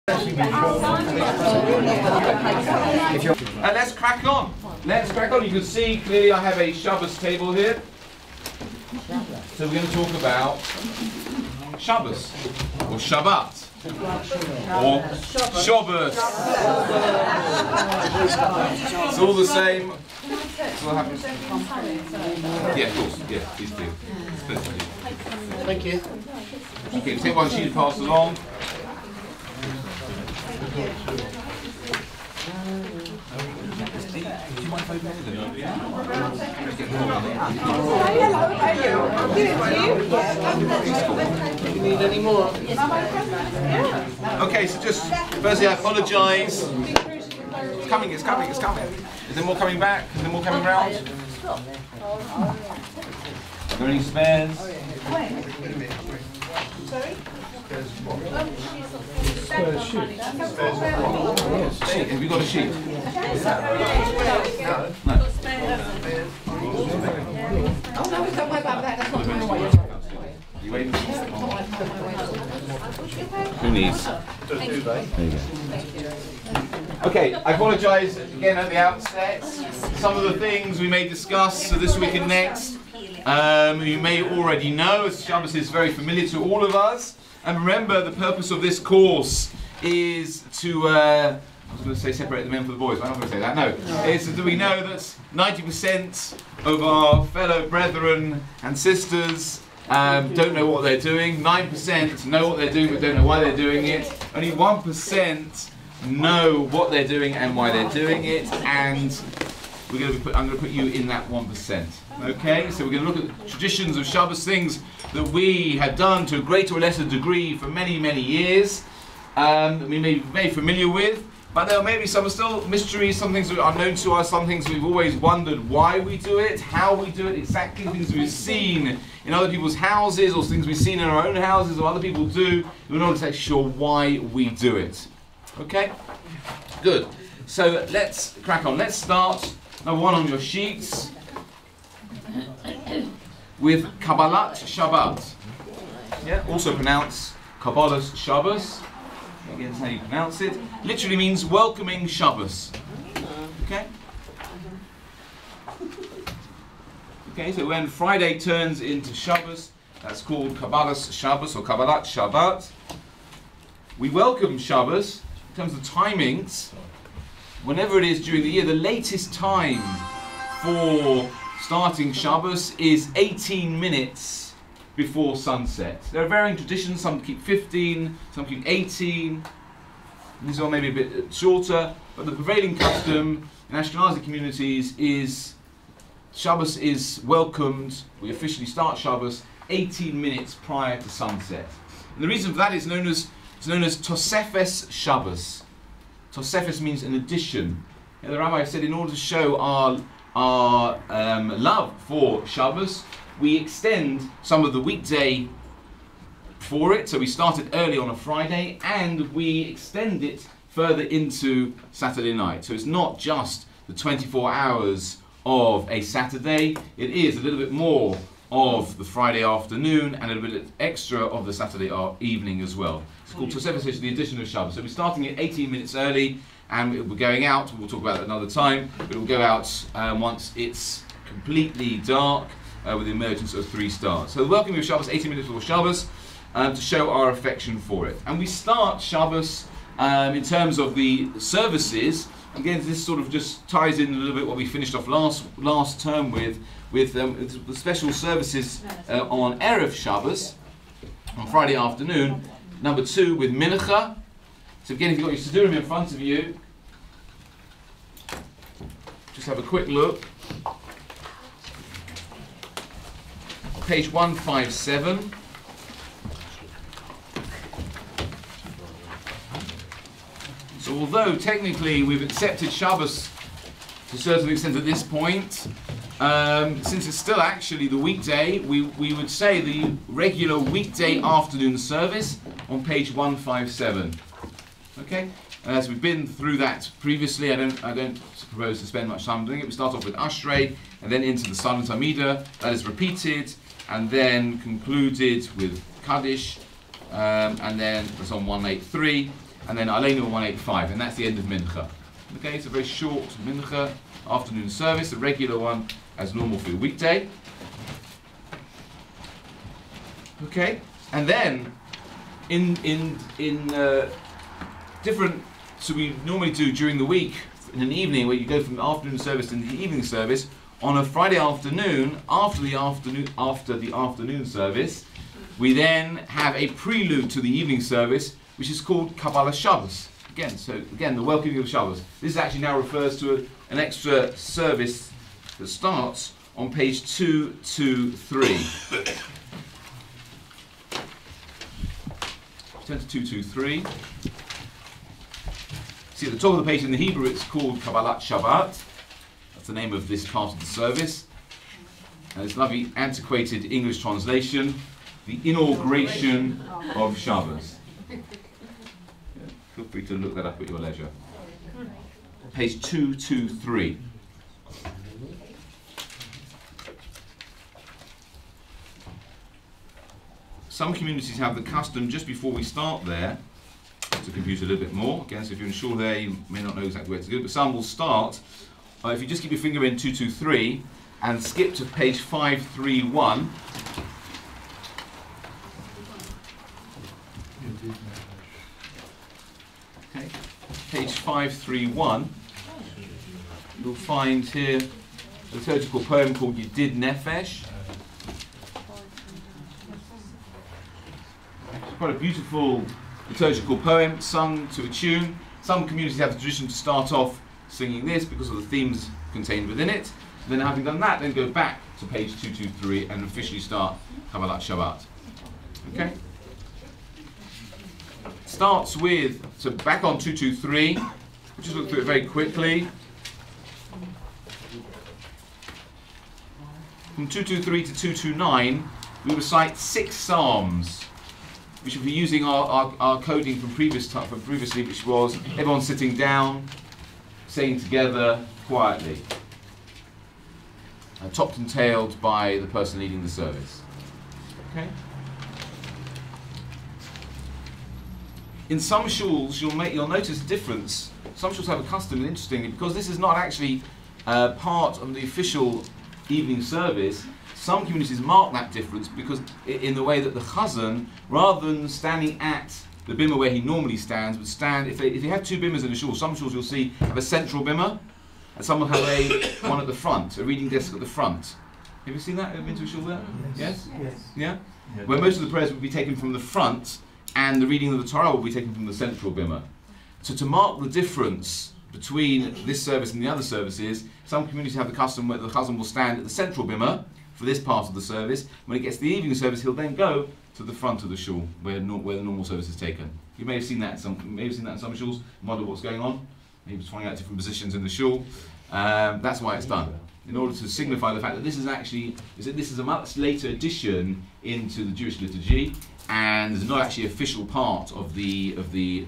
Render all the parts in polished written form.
Let's crack on. Let's crack on. You can see clearly I have a Shabbos table here. So we're going to talk about Shabbos or Shabbat or Shabbat. It's all the same. It's what happens. Yeah, of course. Yeah, please do. Thank you. Okay, take one sheet and pass along. Do you mind if I open it? Do you need any more? Okay, so just firstly I apologise. It's coming. Is there more coming back? Is there more coming round? Are there any spares? Sorry? Sheet. Have you got a sheet? No. Oh no, don't worry about that. That's not my way. You waiting? Who needs? There you go. Okay, I apologise again at the outset. Some of the things we may discuss this week and next, you may already know, as Shabbos is very familiar to all of us. And remember, the purpose of this course is to, I was going to say separate the men from the boys, but I'm not going to say that, no. It's that we know that 90% of our fellow brethren and sisters don't know what they're doing. 9% know what they're doing but don't know why they're doing it. Only 1% know what they're doing and why they're doing it. And I'm going to put you in that 1%. Okay, so we're going to look at the traditions of Shabbos, things that we have done to a greater or lesser degree for many, many years, that we may be very familiar with, but there may be some still mysteries, some things that are unknown to us, some things we've always wondered why we do it, how we do it, exactly things we've seen in other people's houses, or things we've seen in our own houses, or other people do. We're not exactly sure why we do it. Okay? Good. So let's crack on. Let's start, number one on your sheets, with Kabbalat Shabbat. Yeah, also pronounced Kabbalas Shabbos. Again, that's how you pronounce it. Literally means welcoming Shabbos. Okay? Okay, so when Friday turns into Shabbos, that's called Kabbalas Shabbos or Kabbalat Shabbat. We welcome Shabbos in terms of timings. Whenever it is during the year, the latest time for starting Shabbos is 18 minutes before sunset. There are varying traditions, some keep 15, some keep 18. These are maybe a bit shorter, but the prevailing custom in Ashkenazi communities is Shabbos is welcomed, we officially start Shabbos 18 minutes prior to sunset. And the reason for that is known as Tosefes Shabbos. Tosefes means an addition. The Rabbi said in order to show our love for Shabbos, we extend some of the weekday for it. So we start it early on a Friday and we extend it further into Saturday night. So it's not just the 24 hours of a Saturday, it is a little bit more of the Friday afternoon and a little bit extra of the Saturday evening as well. It's called Tosefes, the addition of Shabbos. So we're starting at 18 minutes early, and we're going out, we'll talk about that another time, but it will go out once it's completely dark with the emergence of 3 stars. So the welcoming of Shabbos, 18 minutes before Shabbos, to show our affection for it. And we start Shabbos in terms of the services. Again, this sort of just ties in a little bit what we finished off last term with the special services on Erev Shabbos, on Friday afternoon. Number 2 with Mincha. So again, if you've got your Siddurim in front of you, just have a quick look. Page 157. So although technically we've accepted Shabbos to a certain extent at this point, since it's still actually the weekday, we would say the regular weekday afternoon service on page 157. Okay, as we've been through that previously, I don't propose to spend much time doing it. We start off with Ashrei, and then into the Silent Amida. That is repeated, and then concluded with Kaddish, and then it's on 183. and then Aleinu 185, and that's the end of Mincha. Okay, it's a very short Mincha afternoon service, a regular one as normal for a weekday. Okay, and then in different, so we normally do during the week in an evening where you go from the afternoon service to the evening service. On a Friday afternoon, after the afternoon service, we then have a prelude to the evening service, which is called Kabbalah Shabbos. Again, the welcoming of Shabbos. This actually now refers to an extra service that starts on page 223. Turn to 223. See at the top of the page in the Hebrew, it's called Kabbalat Shabbat. That's the name of this part of the service. And it's lovely antiquated English translation, the inauguration of Shabbos. Yeah, feel free to look that up at your leisure. Page 223. Some communities have the custom just before we start there to confuse a little bit more. Again, so if you're unsure there, you may not know exactly where to go, but some will start. If you just keep your finger in 223 and skip to page 531. Okay, page 531. You'll find here a liturgical poem called Yedid Nefesh. It's quite a beautiful liturgical poem sung to a tune. Some communities have the tradition to start off singing this because of the themes contained within it. Then having done that, then go back to page 223 and officially start Kabbalat Shabbat. Okay? Starts with, so back on 223, we'll just look through it very quickly. From 223 to 229, we recite 6 psalms, which will be using our coding from previously, which was everyone sitting down, saying together quietly, topped and tailed by the person leading the service. Okay. In some shuls, you'll notice a difference. Some shuls have a custom, and interestingly, because this is not actually part of the official evening service. Some communities mark that difference because in the way that the chazan, rather than standing at the bimah where he normally stands, would stand, if they have 2 bimmahs in a shul, some shuls you'll see have a central bimah, and some will have one at the front, a reading desk at the front. Have you seen that? Have you been to a shul there? Yes? Yes. Yeah? Where most of the prayers will be taken from the front, and the reading of the Torah will be taken from the central bimah. So to mark the difference between this service and the other services, some communities have the custom where the chazan will stand at the central bimah for this part of the service. When it gets to the evening service, he'll then go to the front of the shul where the normal service is taken. You may have seen that in some shuls. Wonder what's going on. Maybe just finding out different positions in the shul. That's why it's done, in order to signify the fact that this is a much later addition into the Jewish liturgy, and is not actually official part of the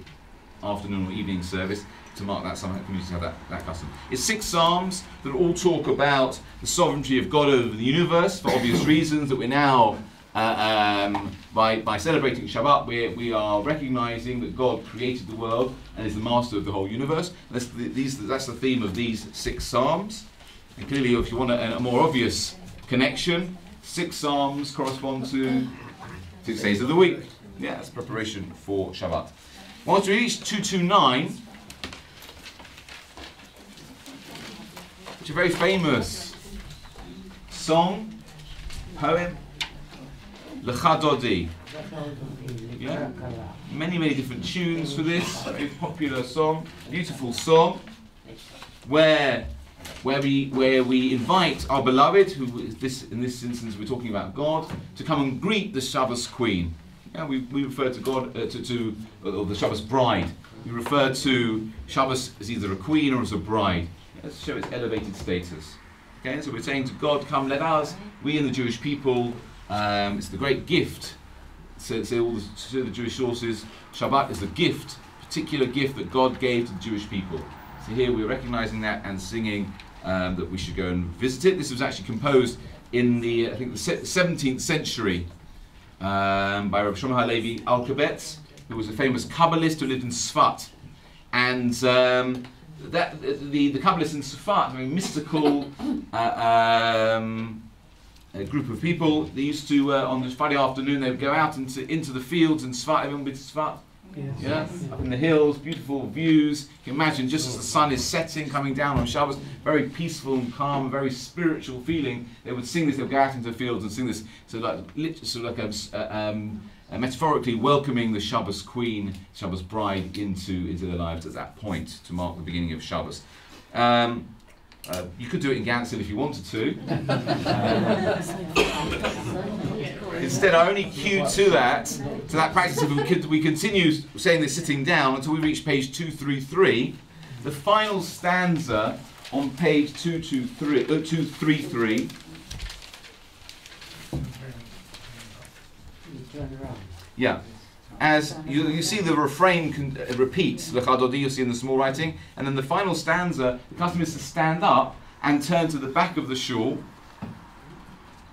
afternoon or evening service. To mark that, some communities have that custom. It's 6 psalms that all talk about the sovereignty of God over the universe, for obvious reasons, that we're now, by celebrating Shabbat, we are recognizing that God created the world and is the master of the whole universe. That's the theme of these 6 psalms. And clearly, if you want a more obvious connection, 6 psalms correspond to 6 days of the week. Yeah, that's preparation for Shabbat. Once we reach 229, which is a very famous song, poem, Lecha Dodi. Yeah? Many different tunes for this, very popular song, beautiful song, where we invite our beloved, who is in this instance we're talking about God, to come and greet the Shabbos queen. Yeah, we refer to God or the Shabbos bride. We refer to Shabbos as either a queen or as a bride. Let's show its elevated status. Okay, so we're saying to God, come, let us, we and the Jewish people, it's the great gift. So all the Jewish sources, Shabbat is a gift, particular gift that God gave to the Jewish people. So here we're recognizing that and singing that we should go and visit it. This was actually composed in I think the 17th century by Rabbi Shlomo HaLevi Alkabetz, who was a famous Kabbalist who lived in Sfat. And the Kabbalists in Sfat, a mystical a group of people. They used to, on the Friday afternoon, they would go out into the fields in Sfat. Everyone been to Sfat? Yes. Yeah? Up in the hills, beautiful views. You can imagine just as the sun is setting, coming down on Shabbos, very peaceful and calm, very spiritual feeling. They would sing this, they would go out into the fields and sing this, so metaphorically welcoming the Shabbos queen, Shabbos bride into their lives at that point to mark the beginning of Shabbos. You could do it in Gansil if you wanted to. Instead, I only cue to that practice. If we continue saying this sitting down until we reach page 233. The final stanza on page 233. Yeah. As you see the refrain repeats, l'chadodi, you see in the small writing, and then the final stanza, the custom is to stand up and turn to the back of the shul,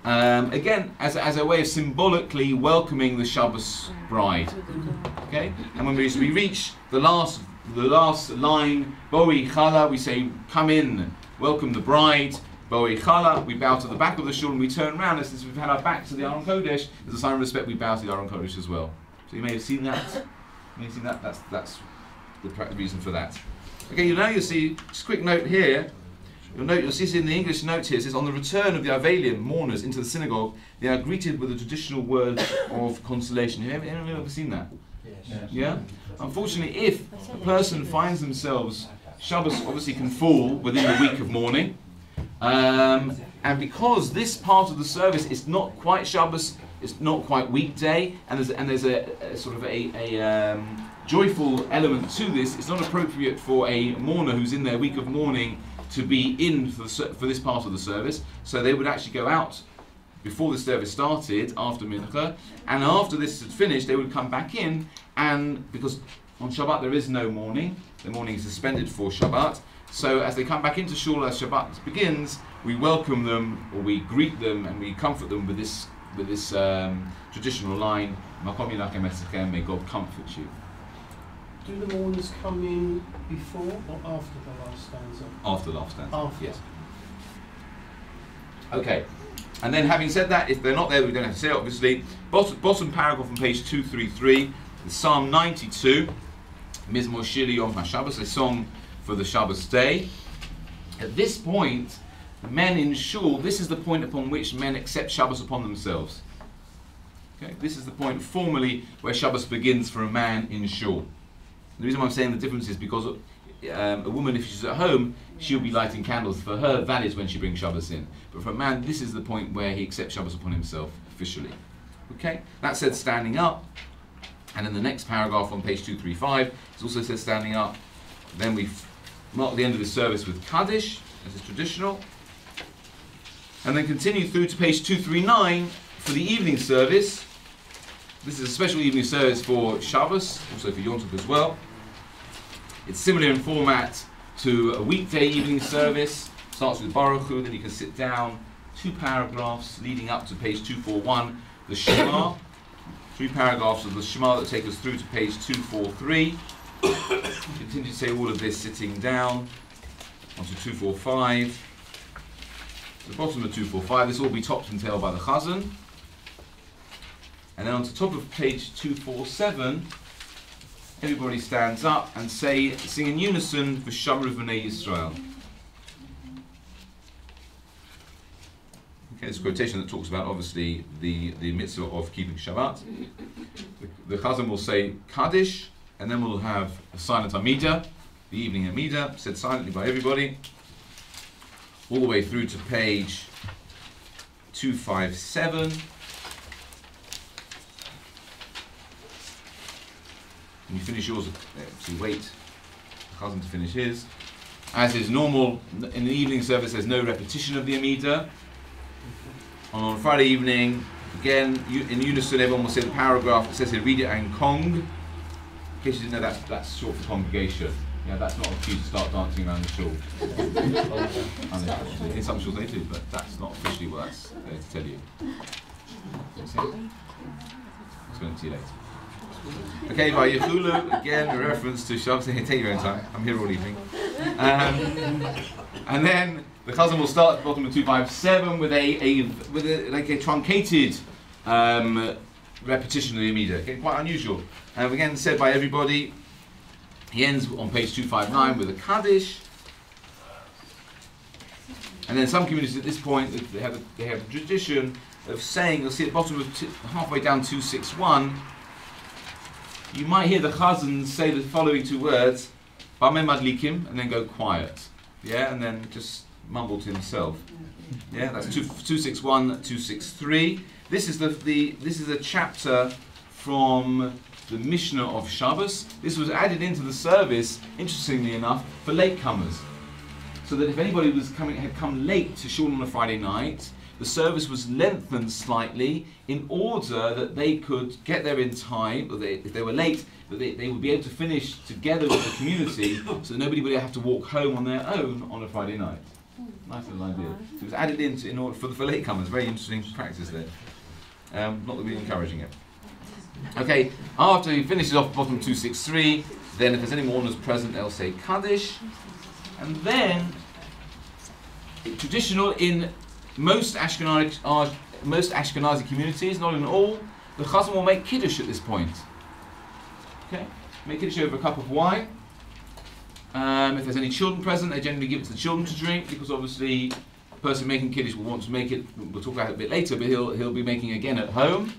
again, as a way of symbolically welcoming the Shabbos bride. Okay? And when we reach the last line, Boi Chala, we say, come in, welcome the bride. Boi Chala, we bow to the back of the shul and we turn around, and since we've had our back to the Aron Kodesh, as a sign of respect, we bow to the Aron Kodesh as well. So you may have seen that. That's the reason for that. Okay, you'll see, just a quick note here. You'll see in the English note here, it says, on the return of the Avelim, mourners, into the synagogue, they are greeted with the traditional words of consolation. Have anyone ever seen that? Yes. Yeah? Unfortunately, if a person finds themselves, Shabbos obviously can fall within the week of mourning, and because this part of the service is not quite Shabbos, it's not quite weekday, and there's a sort of a joyful element to this, it's not appropriate for a mourner who's in their week of mourning to be in for this part of the service. So they would actually go out before the service started, after Mincha, and after this had finished, they would come back in, and because on Shabbat there is no mourning, the mourning is suspended for Shabbat, so as they come back into shul as Shabbat begins, we welcome them, or we greet them, and we comfort them with this traditional line, Makom Yinachem Etzechem, may God comfort you. Do the mourners come in before or after the last stanza? After the last stanza, After. yes. Okay, and then having said that, if they're not there, we don't have to say it, obviously. Bottom paragraph on page 233, Psalm 92, Mizmor Shiri Yom HaShabbos, a song for the Shabbos day. At this point, the men in shul, this is the point upon which men accept Shabbos upon themselves. Okay, this is the point formally where Shabbos begins for a man in shul. The reason why I'm saying the difference is because a woman, if she's at home, she'll be lighting candles. For her, that is when she brings Shabbos in. But for a man, this is the point where he accepts Shabbos upon himself officially. Okay, that said standing up. And in the next paragraph on page 235, it also says standing up. Then we mark the end of the service with Kaddish, as is traditional. And then continue through to page 239 for the evening service. This is a special evening service for Shabbos, also for Yom Tov as well. It's similar in format to a weekday evening service. Starts with Baruch Hu, then you can sit down. 2 paragraphs leading up to page 241, the Shema. 3 paragraphs of the Shema that take us through to page 243. Continue to say all of this sitting down. Onto 245. The bottom of 245, this will be topped and tailed by the Chazan. And then on the top of page 247, everybody stands up and sing in unison for Shabbat V'nei Yisrael. Okay, this is a quotation that talks about obviously the mitzvah of keeping Shabbat. The Chazan will say Kaddish, and then we'll have a silent Amidah, the evening Amidah, said silently by everybody, all the way through to page 257. When you finish yours, so wait the Chazan to finish his. As is normal, in the evening service there's no repetition of the Amidah. On Friday evening, again, in unison, everyone will say the paragraph. It says here, read it and Kong. In case you didn't know, that's short for congregation. Yeah, that's not a cue to start dancing around the shul. In some shuls they do, but that's not officially what that's there to tell you. Explain it to you later. Okay, by Yechulu, again a reference to Shabbos. Take your own time. I'm here all evening. And then the chazan will start at the bottom of 257 with a truncated repetition of the Amida. Okay, quite unusual. Again, said by everybody. He ends on page 259 with a Kaddish. And then some communities at this point, they have a tradition of saying, you'll see at the bottom of halfway down 261, you might hear the chazan say the following two words, Bameh Madlikim, and then go quiet. Yeah, and then just mumble to himself. Yeah, that's 261, 263. This is this is a chapter from the Mishnah of Shabbos. This was added into the service, interestingly enough, for latecomers. So that if anybody had come late to shul on a Friday night, the service was lengthened slightly in order that they could get there in time, or if they were late, that they would be able to finish together with the community, so that nobody would have to walk home on their own on a Friday night. Nice little idea. So it was added in order for latecomers. Very interesting practice there. Not that we're encouraging it. Okay, after he finishes off bottom 263, then if there's any mourners present, they'll say Kaddish. And then, traditional in most Ashkenazi communities, not in all, the chazan will make Kiddush at this point. Okay, make Kiddush over a cup of wine. If there's any children present, they generally give it to the children to drink, because obviously the person making Kiddush will want to make it, we'll talk about it a bit later, but he'll be making it again at home.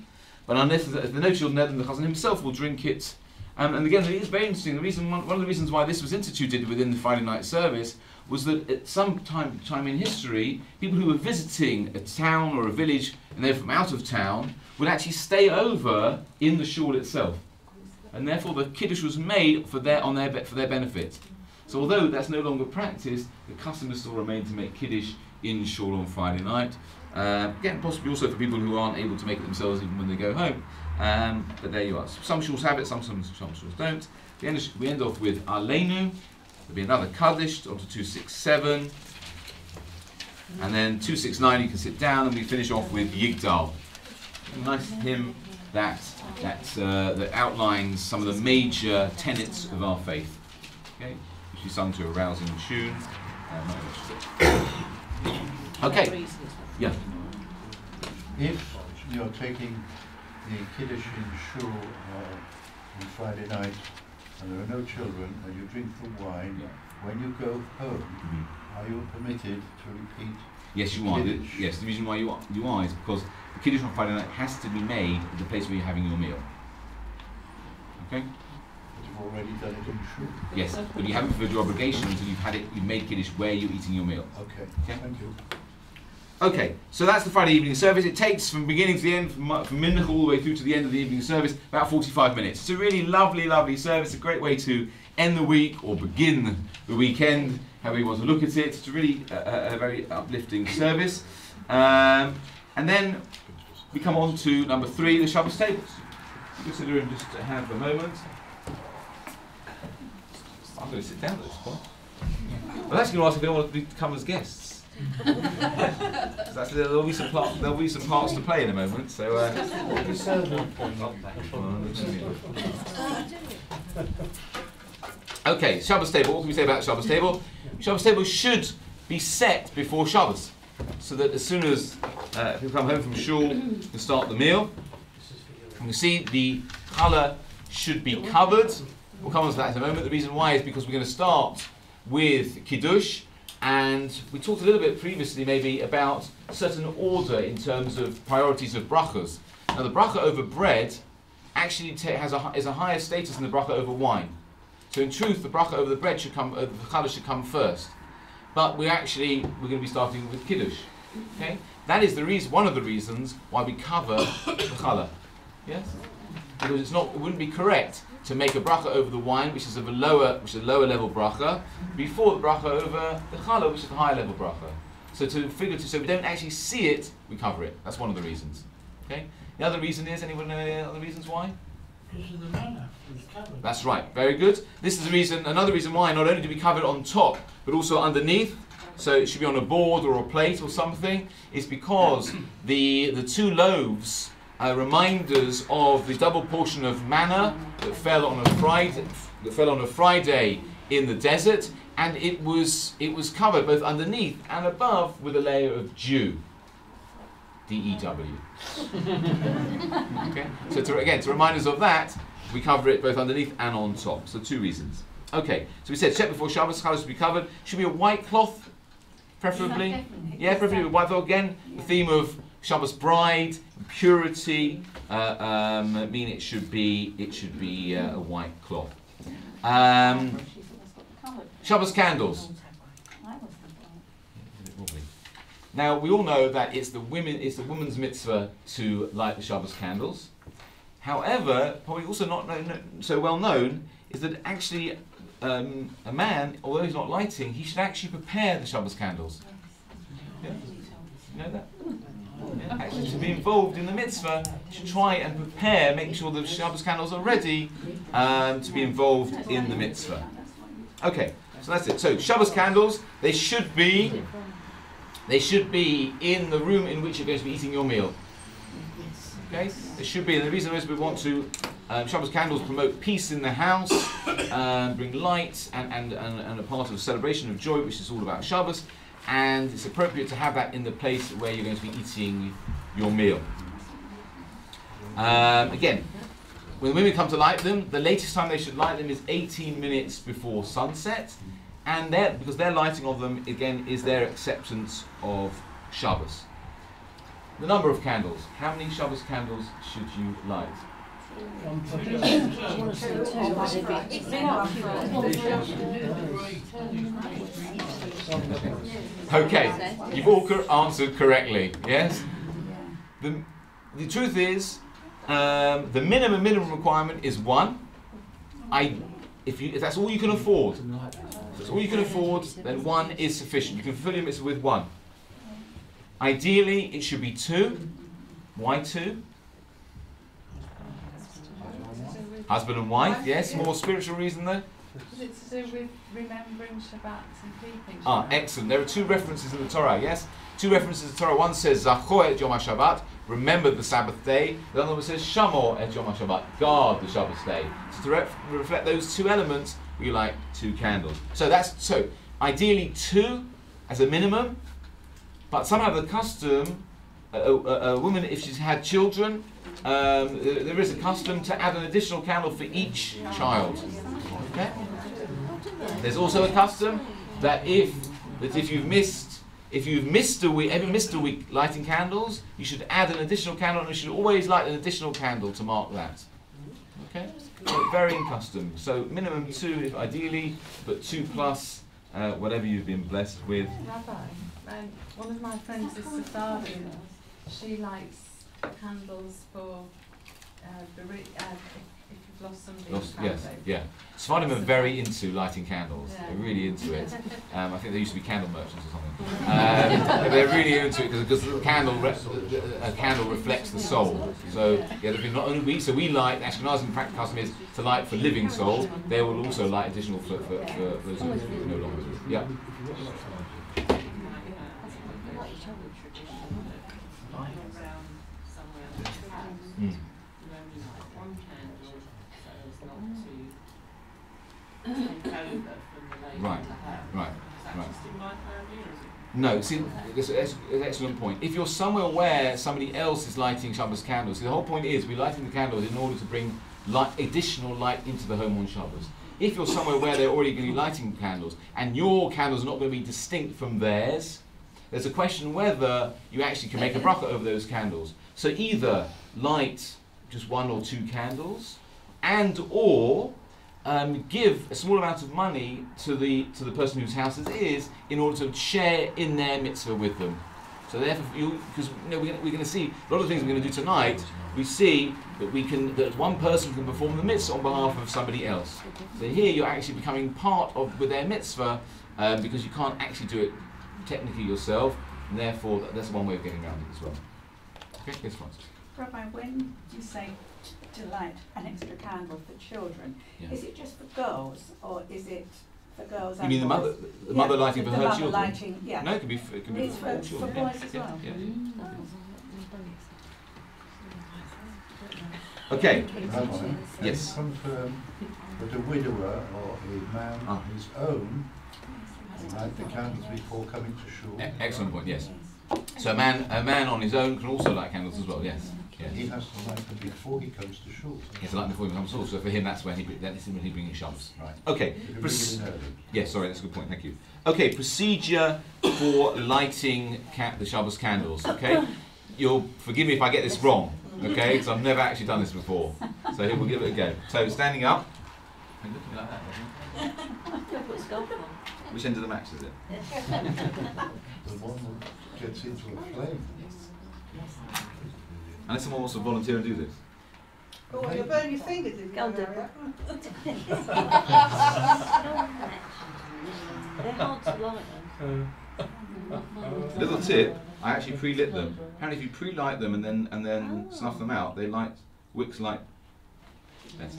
But unless there are no children there, then the chazan himself will drink it. And again, it is very interesting. One of the reasons why this was instituted within the Friday night service was that at some time in history, people who were visiting a town or a village and they're from out of town would actually stay over in the shul itself, and therefore the kiddush was made for their benefit. So although that's no longer practiced, the custom still remained to make kiddush in shul on Friday night. Again, possibly also for people who aren't able to make it themselves even when they go home. But there you are. Some shuls have it, some shuls don't. We end off with Aleinu. There'll be another Kaddish onto 267. And then 269 you can sit down, and we finish off with Yigdal. A nice hymn that outlines some of the major tenets of our faith. Okay? Which we sung to a rousing tune. Okay. Yeah. If you're taking the Kiddush in shul on Friday night and there are no children and you drink the wine, when you go home, are you permitted to repeat? Yes, you are. Yes, the reason why you are is because the Kiddush on Friday night has to be made at the place where you're having your meal. Okay? But you've already done it in shul. Yes, but you haven't fulfilled your obligation until you've made Kiddush where you're eating your meal. Okay, thank you. Okay, so that's the Friday evening service. It takes from beginning to the end, from Mincha all the way through to the end of the evening service, about 45 minutes. It's a really lovely, lovely service. A great way to end the week or begin the weekend, however you want to look at it. It's really a very uplifting service. And then we come on to number 3, the Shabbos tables. Consider him just to have a moment. I'm going to sit down at this point. I was actually going to ask if they want to come as guests. There'll be some parts to play in a moment. So. Okay, Shabbos table. What can we say about the Shabbos table? Shabbos table should be set before Shabbos, so that as soon as people come home from shul, you can start the meal. You can see the challah should be covered. We'll come on to that in a moment. The reason why is because we're going to start with Kiddush. And we talked a little bit previously maybe about certain order in terms of priorities of brachas. Now the bracha over bread actually is a higher status than the bracha over wine. So in truth the bracha over the bread should come, the challah should come first. But we're going to be starting with Kiddush. Okay? That is one of the reasons why we cover the challah. Yes? Because it wouldn't be correct to make a bracha over the wine, which is a lower level bracha, before the bracha over the challah, which is a higher level bracha. So so we don't actually see it, we cover it. That's one of the reasons. Okay. The other reason is, anyone know the other reasons why? Because of the manna is covered. That's right. Very good. This is the reason. Another reason why not only do we cover it on top, but also underneath. So it should be on a board or a plate or something. Is because the 2 loaves reminders of the double portion of manna that fell on a Friday in the desert, and it was covered both underneath and above with a layer of dew. D-E-W. Okay, so to remind us of that, we cover it both underneath and on top. So 2 reasons. Okay, so we said check before Shabbos, colours to be covered. Should be a white cloth, preferably. Yeah, preferably with white cloth. Again, the theme of Shabbos bride, purity, mean it should be a white cloth. Shabbos candles. Now we all know that it's the woman's mitzvah to light the Shabbos candles. However, probably also not so well known is that actually a man, although he's not lighting, he should actually prepare the Shabbos candles. Yeah? You know that? Yeah. Actually, to be involved in the mitzvah, you should try and prepare, make sure the Shabbos candles are ready to be involved in the mitzvah. Okay, so that's it. So Shabbos candles, they should be in the room in which you're going to be eating your meal. Okay, they should be. And the reason is we want to Shabbos candles promote peace in the house, bring light, and a part of celebration of joy, which is all about Shabbos. And it's appropriate to have that in the place where you're going to be eating your meal. Again, when the women come to light them, the latest time they should light them is 18 minutes before sunset, and because their lighting of them again is their acceptance of Shabbos. The number of candles. How many Shabbos candles should you light? Okay, you've all answered correctly. Yes. The truth is, the minimum requirement is 1. If that's all you can afford, then 1 is sufficient. You can fill your mitzvah with 1. Ideally, it should be 2. Why 2? Husband and wife, yes. More spiritual reason though. Is it to do with remembering Shabbat and keeping Shabbat? Excellent. There are 2 references in the Torah, yes? 2 references in the Torah. One says, Zachor et Yom HaShabbat, remember the Sabbath day. The other one says, Shamor et Yom HaShabbat, guard the Shabbos day. So to reflect those 2 elements, we light 2 candles. So ideally 2 as a minimum, but somehow the custom, a woman, if she's had children, there is a custom to add an additional candle for each child. Okay? There's also a custom that if you've missed a week lighting candles, you should add an additional candle, and you should always light an additional candle to mark that. Okay? So varying custom. So minimum 2 ideally, but 2 plus whatever you've been blessed with. Rabbi, one of my friends is Sephardi. She lights candles for if you've lost somebody. Yes, yeah. Sephardim are very into lighting candles. Yeah. They're really into it. I think they used to be candle merchants or something. They're really into it because a candle reflects the soul. So yeah, not only we light. Ashkenazim practice custom is to light for living soul. They will also light additional for those who are no longer. Yeah. Right. No, see, that's an excellent point. If you're somewhere where somebody else is lighting Shabbos candles, see, the whole point is we're lighting the candles in order to bring additional light into the home on Shabbos. If you're somewhere where they're already going to be lighting candles, and your candles are not going to be distinct from theirs, there's a question whether you actually can make a bracha over those candles. So either light just 1 or 2 candles, or give a small amount of money to the person whose house it is in order to share in their mitzvah with them. So therefore, because we're going to see a lot of things we're going to do tonight. We see that one person can perform the mitzvah on behalf of somebody else. So here you're actually becoming part with their mitzvah because you can't actually do it technically yourself, and therefore that's one way of getting around it as well. Okay, yes, Francis. Rabbi, when you say to light an extra candle for children, is it just for girls, or is it for girls and boys? You mean the mother lighting for her children? Lighting, yeah. No, it can be for all children. For boys as well. Yeah. Okay. Rabbi, Yes. confirm that a widower or a man on his own light the candles before coming to shul. Excellent point. Yes. So a man on his own can also light candles as well. Yes. He has to light them before he comes to shul. He has to light before he comes to shul. So for him, that's when he brings Shabbos. Right. Okay. You can bring it in early. Yes. Sorry, that's a good point. Thank you. Okay. Procedure for lighting the Shabbos candles. Okay. You'll forgive me if I get this wrong. Okay, because I've never actually done this before. So we'll give it a go. So standing up. And looking like that. Which end of the match is it? The one that gets into a flame. Unless someone wants to volunteer and do this. Oh, you'll burn your fingers if you Go go do there. They're hard to light them. Little tip: I actually pre-lit them. Apparently, if you pre-light them and then snuff them out, they light wicks light better.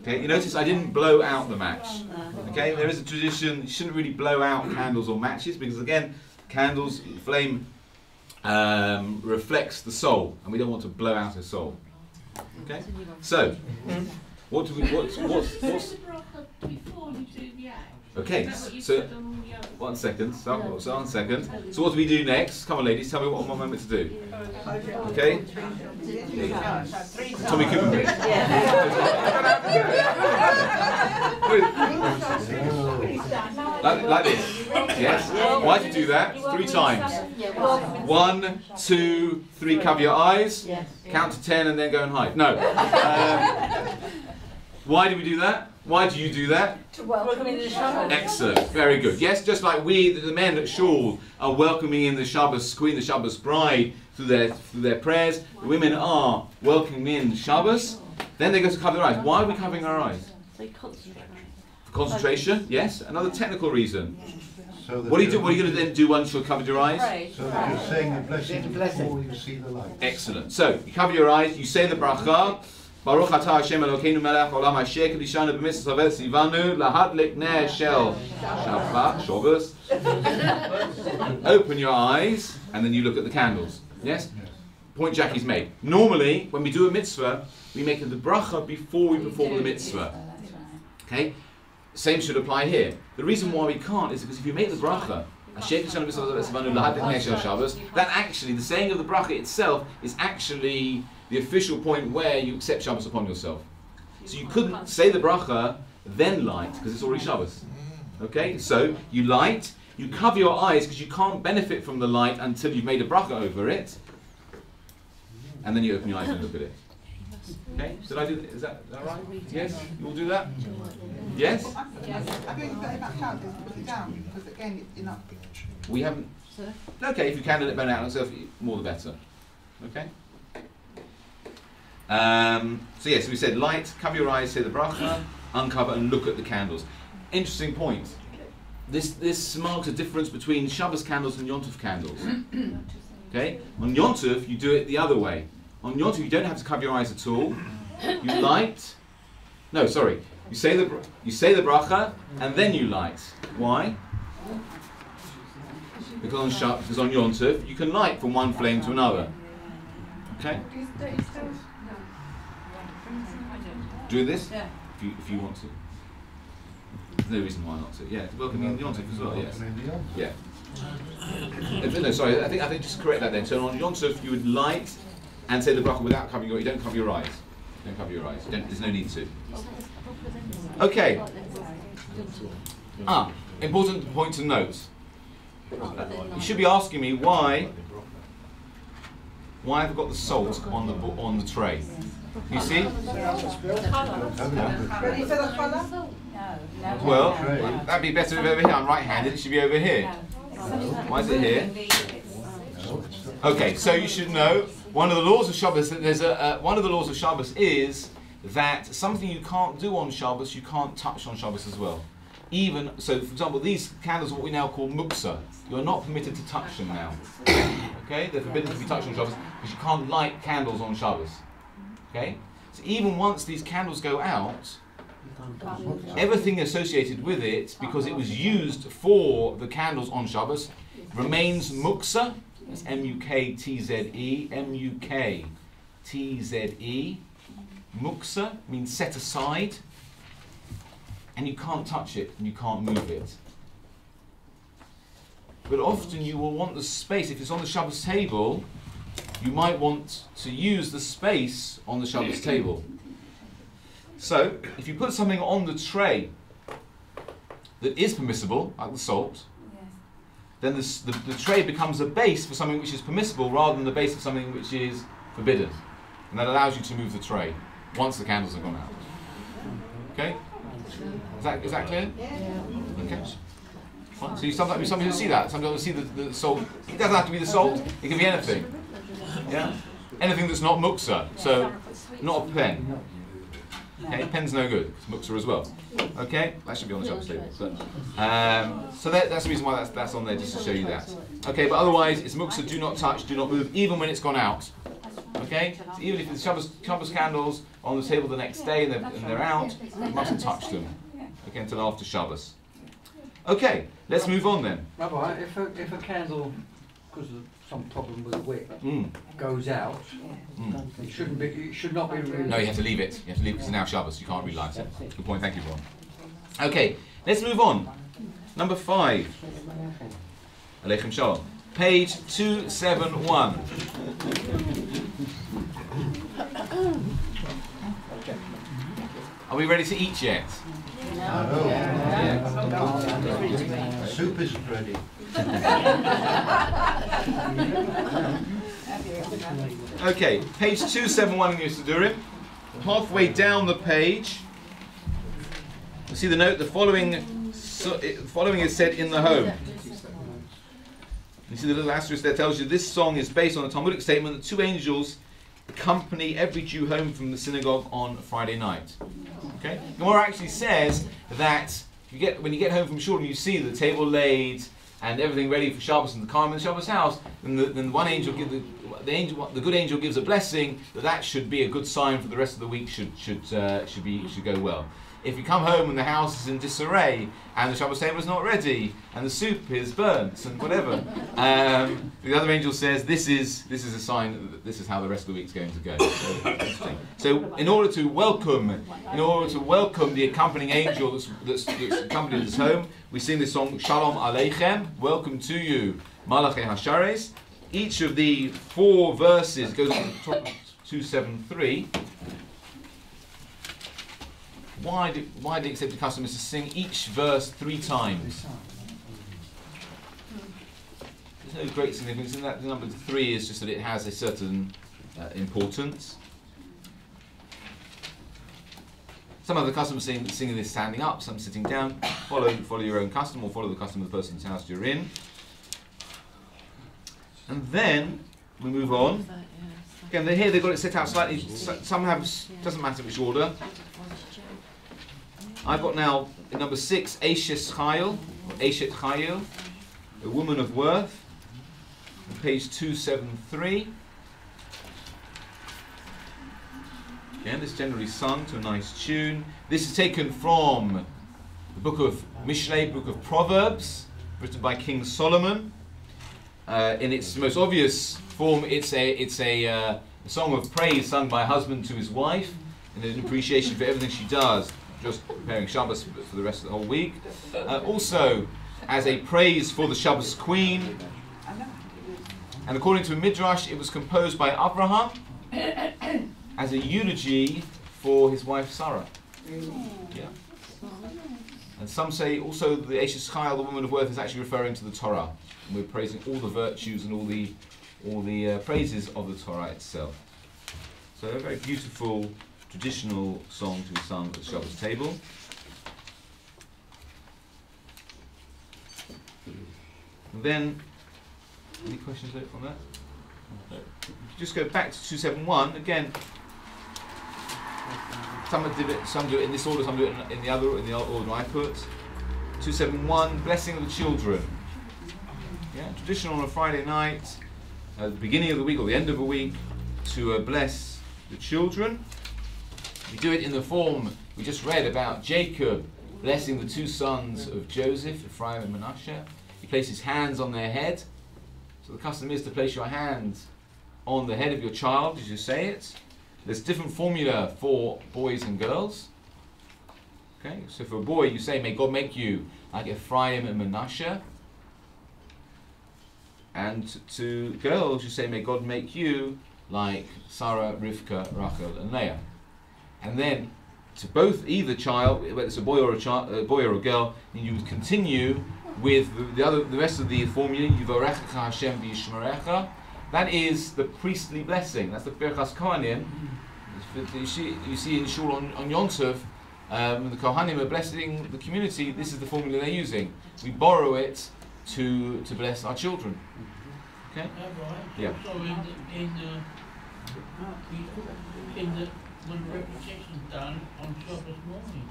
Okay, you notice I didn't blow out the match. Okay, there is a tradition you shouldn't really blow out candles or matches because again, candles flame reflects the soul, and we don't want to blow out a soul. Okay, so what do we what's before you do the act? okay? So 1 second. So 1 second. So what do we do next? Come on, ladies. Tell me what I'm meant to do. Okay. Tommy Cooper, please. Like this. Yes. Why do you do that? 3 times. 1, 2, 3. Cover your eyes. Count to 10 and then go and hide. No. Why do we do that? Why do you do that? To welcome in the Shabbos. Excellent, very good. Yes, just like we, the men at Shul, are welcoming in the Shabbos Queen, the Shabbos bride, through their prayers. The women are welcoming in Shabbos. Then they go to cover their eyes. Why are we covering our eyes? So concentrate. For concentration. Yes. Another technical reason. So that What are you going to then do once you've covered your eyes? So that you're saying the blessing before you see the light. Excellent. So you cover your eyes. You say the bracha. Baruch atah Hashem Elokeinu melech olam asher kedishanu b'mitzvah tzivanu lahadlik ner shel Shabbat Shabbos. Open your eyes and then you look at the candles. Yes? Point Jackie's made. Normally, when we do a mitzvah, we make the bracha before we perform the mitzvah. Okay? Same should apply here. The reason why we can't is because if you make the bracha, asher kedishanu b'mitzvah tzivanu lahadlik ner shel Shabbos, that actually, the saying of the bracha itself is actually the official point where you accept Shabbos upon yourself. So you couldn't say the bracha, then light, because it's already Shabbos. Okay, so you light, you cover your eyes because you can't benefit from the light until you've made a bracha over it, and then you open your eyes and look at it. Okay, did I do that? Is that right? Yes? You will do that? Yes? I think you've got it back out, just put it down, because again, you're not... We haven't... Okay, if you can let it burn out yourself, more the better. Okay? So yes, we said light, cover your eyes, say the bracha, uncover and look at the candles. Interesting point. This marks a difference between Shabbos candles and Yom Tov candles. Okay? On Yom Tov, you do it the other way. On Yom Tov, you don't have to cover your eyes at all. You light. No, sorry. You say the bracha and then you light. Why? Because on Yom Tov, you can light from one flame to another. Okay? Do this if you want to. There's no reason why not to. Yeah, welcome in Yom Tov as well. Yes. Yeah. No, sorry. I think just correct that then. So on Yom Tov you would light and say the bracha without covering your. You don't cover your eyes. Don't cover your eyes. There's no need to. Okay. Important point to note. You should be asking me why have I got the salt on the tray? You see? Ready for the colour? Well, that'd be better if over here. I'm right-handed. It should be over here. Why is it here? Okay, so you should know one of the laws of Shabbos. One of the laws of Shabbos is that something you can't do on Shabbos, you can't touch on Shabbos as well. Even so, for example, these candles are what we now call muksa. You are not permitted to touch them now. Okay, they're forbidden to be touched on Shabbos because you can't light candles on Shabbos. Okay, so even once these candles go out, everything associated with it, because it was used for the candles on Shabbos, remains muksa. It's M-U-K-T-Z-E, M-U-K-T-Z-E, muksa means set aside, and you can't touch it and you can't move it. But often you will want the space. If it's on the Shabbos table, you might want to use the space on the Shabbos table. So, if you put something on the tray that is permissible, like the salt, then the tray becomes a base for something which is permissible rather than the base of something which is forbidden. And that allows you to move the tray once the candles have gone out. Okay? Is that clear? Okay. Fine. So sometimes you see that. Sometimes you see the salt. It doesn't have to be the salt. It can be anything. Yeah? Anything that's not muksa. So, not a pen. Okay, pen's no good. It's muksa as well. Okay, that should be on the Shabbos table. So that's the reason why that's on there, just to show you that. Okay, but otherwise it's muksa. Do not touch. Do not move, even when it's gone out. Okay, so even if the Shabbos candles are on the table the next day and they're out, you mustn't touch them. Okay, until after Shabbos. Okay, let's move on then. Rabbi, if a candle, because of some problem with the wick, goes out, it should not be relit. No, you have to leave it. You have to leave it because it's now Shabbos. You can't relight it. Good point. Thank you, Ron. Okay, let's move on. Number 5. Aleichem Shalom. Page 271. Are we ready to eat yet? No. Soup isn't ready. Okay, page 271 in your Siddurim. Halfway down the page, you see the note, the following is said in the home. You see the little asterisk there tells you this song is based on a Talmudic statement that 2 angels accompany every Jew home from the synagogue on Friday night. Okay? Gemara actually says that when you get home from shul and you see the table laid and everything ready for Shabbos and the Karm in the Shabbos house, then one angel the good angel gives a blessing that should be a good sign for the rest of the week should go well. If you come home and the house is in disarray and the Shabbos table is not ready and the soup is burnt and whatever, the other angel says this is a sign that this is how the rest of the week's going to go. So in order to welcome the accompanying angel that's accompanied us home, we sing this song Shalom Aleichem, welcome to you, Malachei Hashares. Each of the 4 verses goes on to top of 273. Why do the accepted custom is to sing each verse 3 times? There's no great significance in that. The number 3 is just that it has a certain importance. Some of the customs singing this standing up, some sitting down. Follow your own custom, or follow the custom of the person's house you're in. And then we move on. Again, here they've got it set out slightly. Some have, doesn't matter which order. I've got now in number 6, Eshes Chayil, or Eshet Chayil, a woman of worth, on page 273. Again, this is generally sung to a nice tune. This is taken from the book of Mishlei, book of Proverbs, written by King Solomon. In its most obvious form, it's a song of praise sung by a husband to his wife, and an appreciation for everything she does, just preparing Shabbos for the rest of the whole week. Also, as a praise for the Shabbos queen. And according to a Midrash, it was composed by Abraham as a eulogy for his wife Sarah. Yeah. And some say also the Eshes Chayil, the woman of worth, is actually referring to the Torah. And we're praising all the virtues and all the praises of the Torah itself. So a very beautiful traditional song to be sung at the Shabbos table. And then, any questions on that? Just go back to 271 again. Some do it in this order, some do it in the other, in the order I put. 271, blessing of the children. Yeah, traditional on a Friday night, at the beginning of the week or the end of a week, to bless the children. We do it in the form we just read about Jacob blessing the 2 sons of Joseph, Ephraim and Manasseh. He placed his hands on their head. So the custom is to place your hands on the head of your child as you say it. There's different formula for boys and girls. Okay, so for a boy, you say, may God make you like Ephraim and Manasseh. And to girls, you say, may God make you like Sarah, Rivka, Rachel, and Leah. And then to both, either child, whether it's a boy or a boy or a girl, and you would continue with the rest of the formula. Yivarechecha Hashem v'yishmerecha. That is the priestly blessing. That's the Birchas Kohanim. You see in Shul on Yom Tov, the Kohanim are blessing the community. This is the formula they're using. We borrow it to bless our children. Okay? Yeah. Also when the repetition done on Shabbat morning.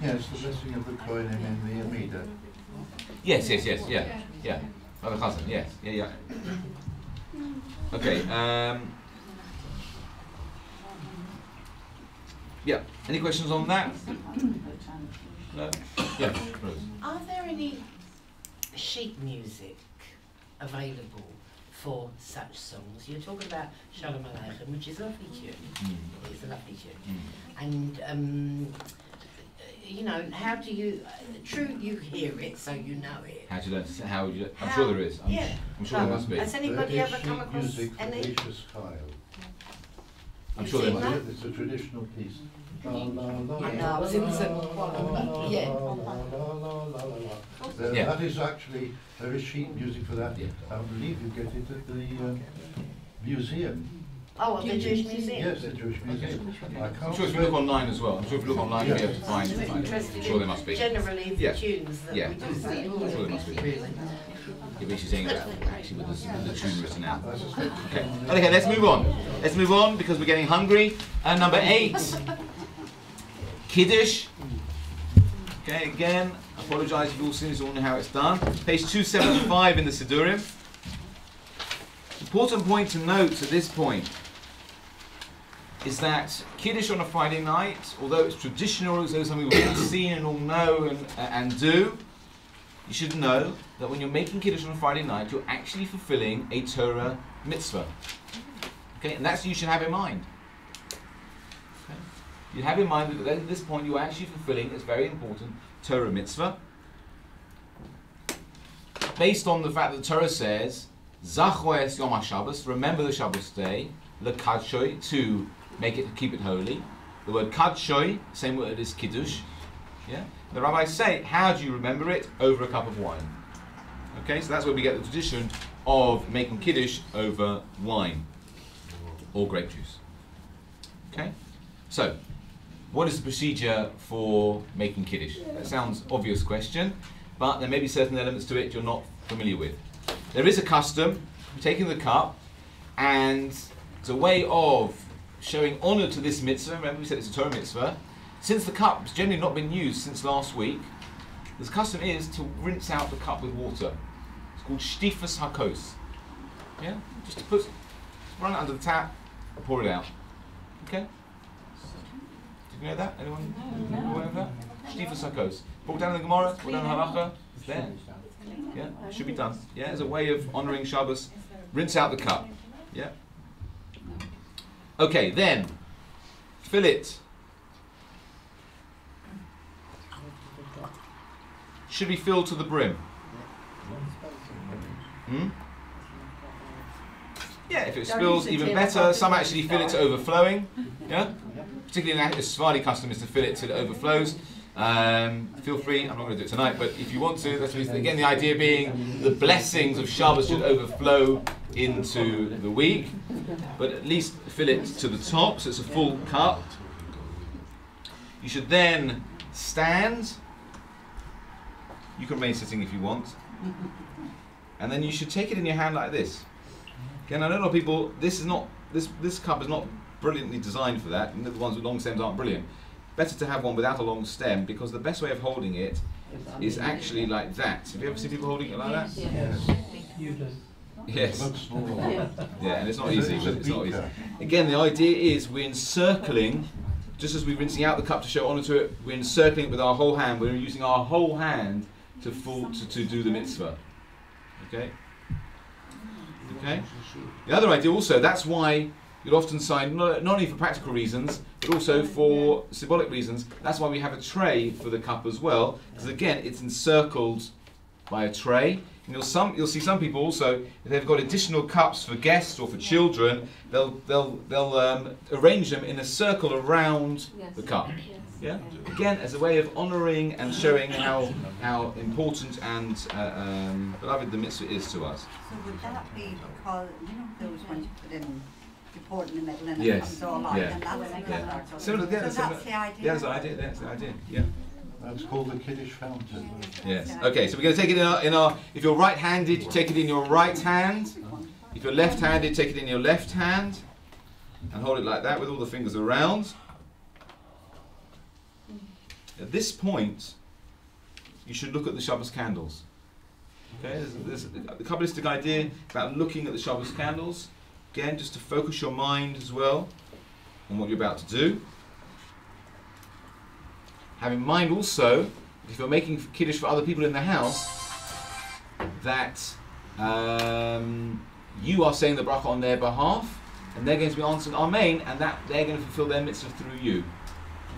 Yes, the blessing of the Kohanim in the Amida. Yes, yeah. Brother Chazan, yes, yeah. Okay. Yeah. Any questions on that? No. Yeah. Rose. Are there any sheet music available for such songs? You're talking about Shalom Aleichem, which is a lovely tune. It's a lovely tune. And you know, how do you? True, you hear it, so you know it. How do you learn? How would you? I'm sure there is. I'm sure there must be. Has anybody ever come across music for any? Gracious Kyle. I'm sure there must be. It's a traditional piece. I know, I was in the same one, yeah. That is actually, there is sheet music for that. I believe you get it at the museum. Oh, at the Jewish Museum? Yes, the Jewish Museum. I'm sure if you look online as well, I'm sure if you look online you'll be able to find it. I'm sure there must be. Generally, the tunes that we do see. I'm sure there must be. You're basically saying that actually with the tune written out. Okay, let's move on. Let's move on because we're getting hungry. Number 8, Kiddush. Okay, again, I apologise if you all seen this, all know how it's done. Page 275 in the Sidurim. Important point to note at this point is that Kiddush on a Friday night, although it's traditional, although something we've all seen and all know and do, you should know that when you're making Kiddush on a Friday night, you're actually fulfilling a Torah mitzvah. Okay, and that's what you should have in mind. Okay? You have in mind that at this point you're actually fulfilling this very important Torah mitzvah, based on the fact that the Torah says, Zachor es Yom HaShabbos, remember the Shabbos day, lekadshoi, to make it, keep it holy. The word kadshoi, same word as kiddush. Yeah. The rabbis say, how do you remember it? Over a cup of wine. Okay, so that's where we get the tradition of making kiddush over wine or grape juice. Okay, so what is the procedure for making kiddush? That sounds obvious question, but there may be certain elements to it you're not familiar with. There is a custom of taking the cup, and it's a way of showing honour to this mitzvah. Remember we said it's a Torah mitzvah. Since the cup has generally not been used since last week, the custom is to rinse out the cup with water. It's called shtifas hakos. Yeah? Just to run it under the tap, pour it out. Okay? Did you know that? Anyone aware of that? Shtifas hakos. Pour it down in the Gemara, pour it down in the halacha. It's there. Yeah, it should be done. Yeah, as a way of honouring Shabbos, rinse out the cup. Yeah. Okay, then fill it. Should be filled to the brim. Yeah, if it spills, even better. Some actually fill it to overflowing. Yeah, particularly in the Sephardi custom is to fill it till it overflows. Feel free, I'm not going to do it tonight, but if you want to, that's again the idea being the blessings of Shabbos should overflow into the week, but at least fill it to the top, so it's a full cup. You should then stand. You can remain sitting if you want, and then you should take it in your hand like this. Again, I know a lot of people, this cup is not brilliantly designed for that, and the ones with long stems aren't brilliant. Better to have one without a long stem, because the best way of holding it is actually like that. Have you ever seen people holding it like that? Yes. You do. Yes. Yeah, and it's not easy, but it's not easy. Again, the idea is we're encircling, just as we're rinsing out the cup to show honour to it, we're encircling it with our whole hand. We're using our whole hand to do the mitzvah. Okay? Okay. The other idea also, that's why you'll often sign, not only for practical reasons, but also for symbolic reasons. That's why we have a tray for the cup as well, because again, it's encircled by a tray. And you'll see some people also, if they've got additional cups for guests or for children, they'll arrange them in a circle around the cup. Yeah. Again, as a way of honouring and showing how important and beloved the mitzvah is to us. So would that be because, you know, those ones you put in, you pour it in the middle and Yes. it comes all out, Yeah. and that's Yeah. so that's the idea? Yeah, that's the idea. That's the idea. Yeah. That's called the Kiddush fountain. Yes. Okay. So we're going to take it in our. If you're right-handed, you take it in your right hand. If you're left-handed, take it in your left hand, and hold it like that with all the fingers around. At this point, you should look at the Shabbos candles. Okay, there's the Kabbalistic idea about looking at the Shabbos candles. Again, just to focus your mind as well on what you're about to do. Have in mind also, that if you're making Kiddush for other people in the house, that you are saying the bracha on their behalf, and they're going to be answering Amen, and that they're going to fulfill their mitzvah through you.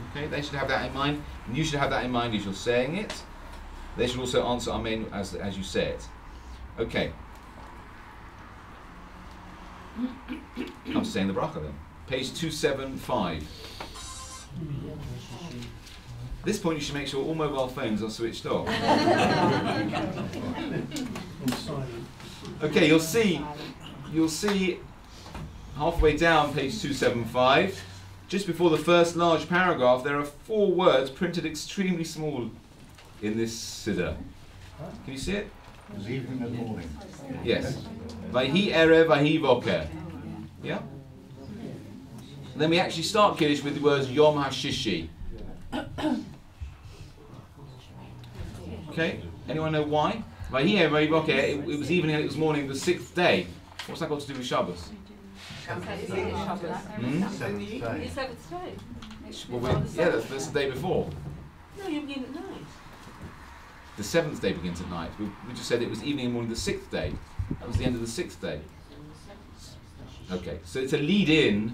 Okay, they should have that in mind, and you should have that in mind as you're saying it. They should also answer Amen as you say it. Okay. I'm saying the bracha then. Page 275. At this point you should make sure all mobile phones are switched off. Okay, you'll see halfway down page 275, just before the first large paragraph, there are 4 words printed extremely small in this siddur. Can you see it? It's evening and morning. Yes. Vayhi erev, vayhi boker. Yeah? And then we actually start Kiddush with the words Yom HaShishi. Okay? Anyone know why? Vayhi erev, vayhi boker, it was evening and it was morning, the 6th day. What's that got to do with Shabbos? It's seventh day. Well, yeah, that's the day before. No, you begin at night. The 7th day begins at night. We just said it was evening and morning the 6th day. That was the end of the 6th day. Okay, so it's a lead-in.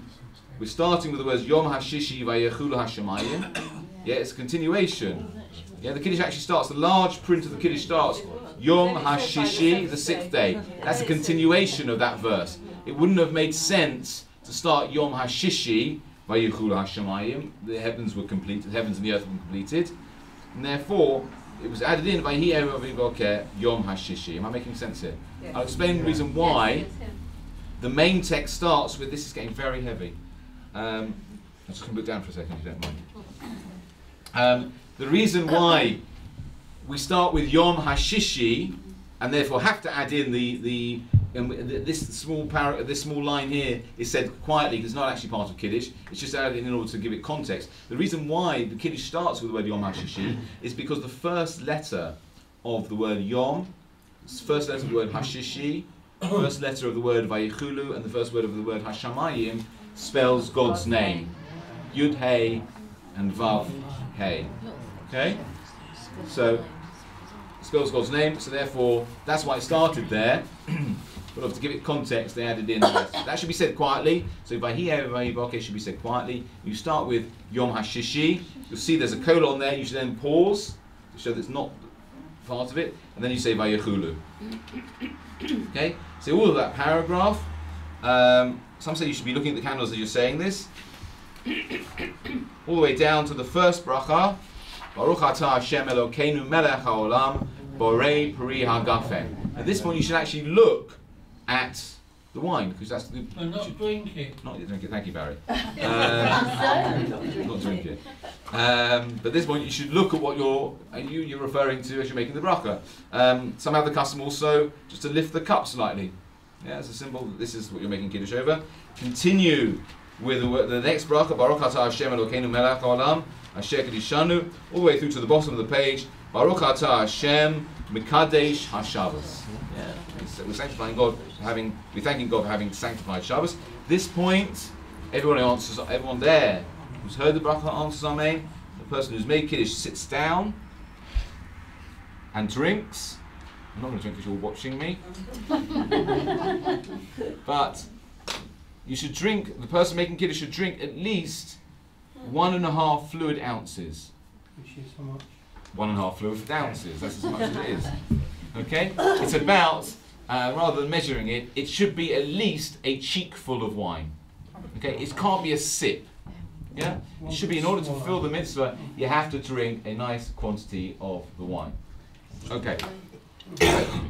We're starting with the words Yom HaShishi Vayechulu HaShemayim. Yeah, it's a continuation. Yeah, the Kiddush actually starts, the large print of the Kiddush starts Yom HaShishi, the 6th day. That's a continuation of that verse. It wouldn't have made sense to start Yom HaShishi Vayechulu HaShemayim. The heavens were completed, the heavens and the earth were completed. And therefore, it was added in by Yom HaShishi. Am I making sense here? Yes. I'll explain the reason why the main text starts with, this is getting very heavy. I'm just going to put it down for a second if you don't mind. The reason why we start with Yom HaShishi and therefore have to add in this small line here is said quietly because it's not actually part of Kiddush, it's just added in order to give it context. The reason why the Kiddush starts with the word Yom HaShishi is because the first letter of the word Yom, first letter of the word HaShishi, first letter of the word Vayechulu, and the first word of the word HaShamayim spells God's name. Yud Hey and Vav Hey. Okay? So spells God's name, so therefore that's why it started there. But to give it context, they added in this. That should be said quietly. So Vayhi erev vayhi boker should be said quietly. You start with Yom HaShishi. You'll see there's a colon there. You should then pause to show that it's not part of it, and then you say Vayechulu. Okay. So all of that paragraph. Some say you should be looking at the candles as you're saying this. All the way down to the first bracha. Baruch atah Hashem Elokeinu melech haolam borei peri hagafen. At this point, you should actually look at the wine because that's the. And not drink it. Not drink it. Thank you, Barry. Not drink it. But at this point, you should look at what you're referring to as you're making the bracha. Some have the custom also just to lift the cup slightly. Yeah, as a symbol that this is what you're making Kiddush over. Continue with the next bracha. Baruch atah Hashem Elokeinu melech haolam asher kedishanu. All the way through to the bottom of the page. Baruch atah Hashem Mekadesh HaShabbos. Yeah, we're sanctifying God we're thanking God for having sanctified Shabbos. This point, everyone there who's heard the bracha answers Amen. The person who's made Kiddush sits down and drinks, I'm not going to drink because you're watching me. But you should drink, the person making kiddush should drink at least 1.5 fluid ounces. Which is how much? 1.5 fluid ounces, that's as much as it is. Okay? It's about, rather than measuring it, it should be at least a cheekful of wine. Okay? It can't be a sip. Yeah? It should be, in order to fulfill the mitzvah, you have to drink a nice quantity of the wine. Okay.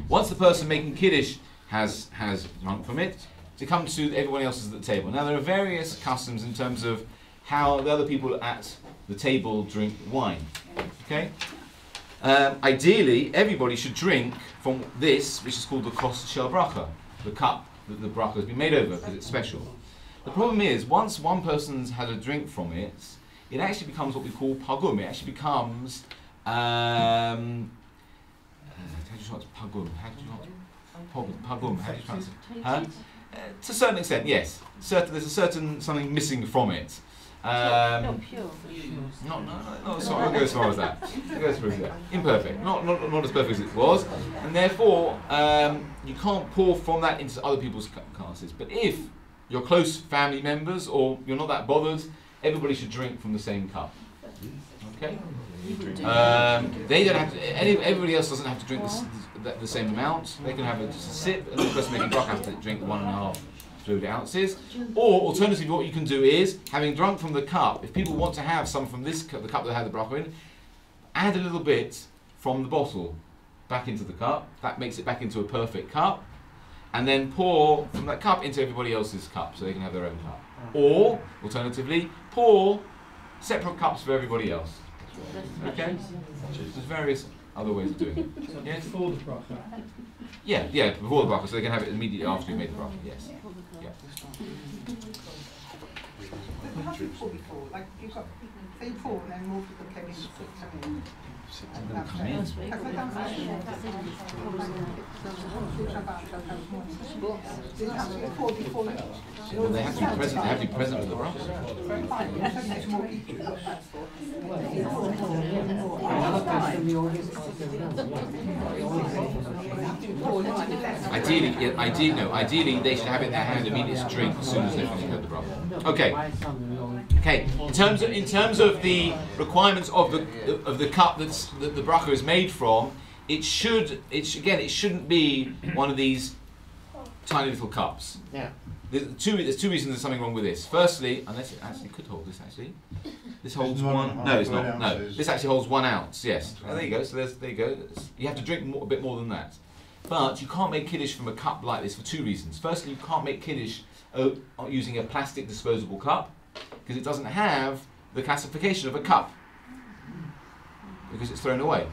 Once the person making kiddush has drunk from it, to come to everyone else is at the table. Now there are various customs in terms of how the other people at the table drink wine. Okay? Ideally, everybody should drink from this, which is called the kos shel bracha, the cup that the bracha has been made over, because it's special. The problem is, once one person's had a drink from it, it actually becomes what we call pagum. It actually becomes, how do you pronounce pagum? How do you pronounce it? Huh? To a certain extent, yes. There's a certain something missing from it. Not pure. No, sorry, I'll go as far as that. I'll go as far as that. Imperfect. Not as perfect as it was. And therefore, you can't pour from that into other people's glasses. But if you're close family members or you're not that bothered, everybody should drink from the same cup. Okay? They don't have to, everybody else doesn't have to drink the same amount. They can have just a sip, and the person making bracha has to drink 1.5 fluid ounces. Or alternatively, what you can do is, having drunk from the cup, if people want to have some from this cup, the cup that had the bracha in, add a little bit from the bottle back into the cup. That makes it back into a perfect cup, and then pour from that cup into everybody else's cup, so they can have their own cup. Or alternatively, pour separate cups for everybody else. Okay? There's various other ways of doing it. So Yes? before the bracha. Yeah, before the bracha, so they can have it immediately after you made the bracha. Yes. Yeah. But how do you pour before? Like you've got, so you pour and then more people come in. Come in. Have they done that? Do you have to pour before you? Well, they have to be present. They have to be present with the bracha. Ideally, they should have it in their hand immediately to drink as soon as they've heard the bracha. Okay. In terms of the requirements of the cup that the bracha is made from, it shouldn't be one of these tiny little cups. Yeah. There's two reasons there's something wrong with this. Firstly, unless it actually could hold this actually. This holds one. No, it's not. No, this actually holds 1 ounce. Yes. Oh, there you go. So there you go. You have to drink a bit more than that. But you can't make kiddush from a cup like this for 2 reasons. Firstly, you can't make kiddush using a plastic disposable cup because it doesn't have the classification of a cup because it's thrown away.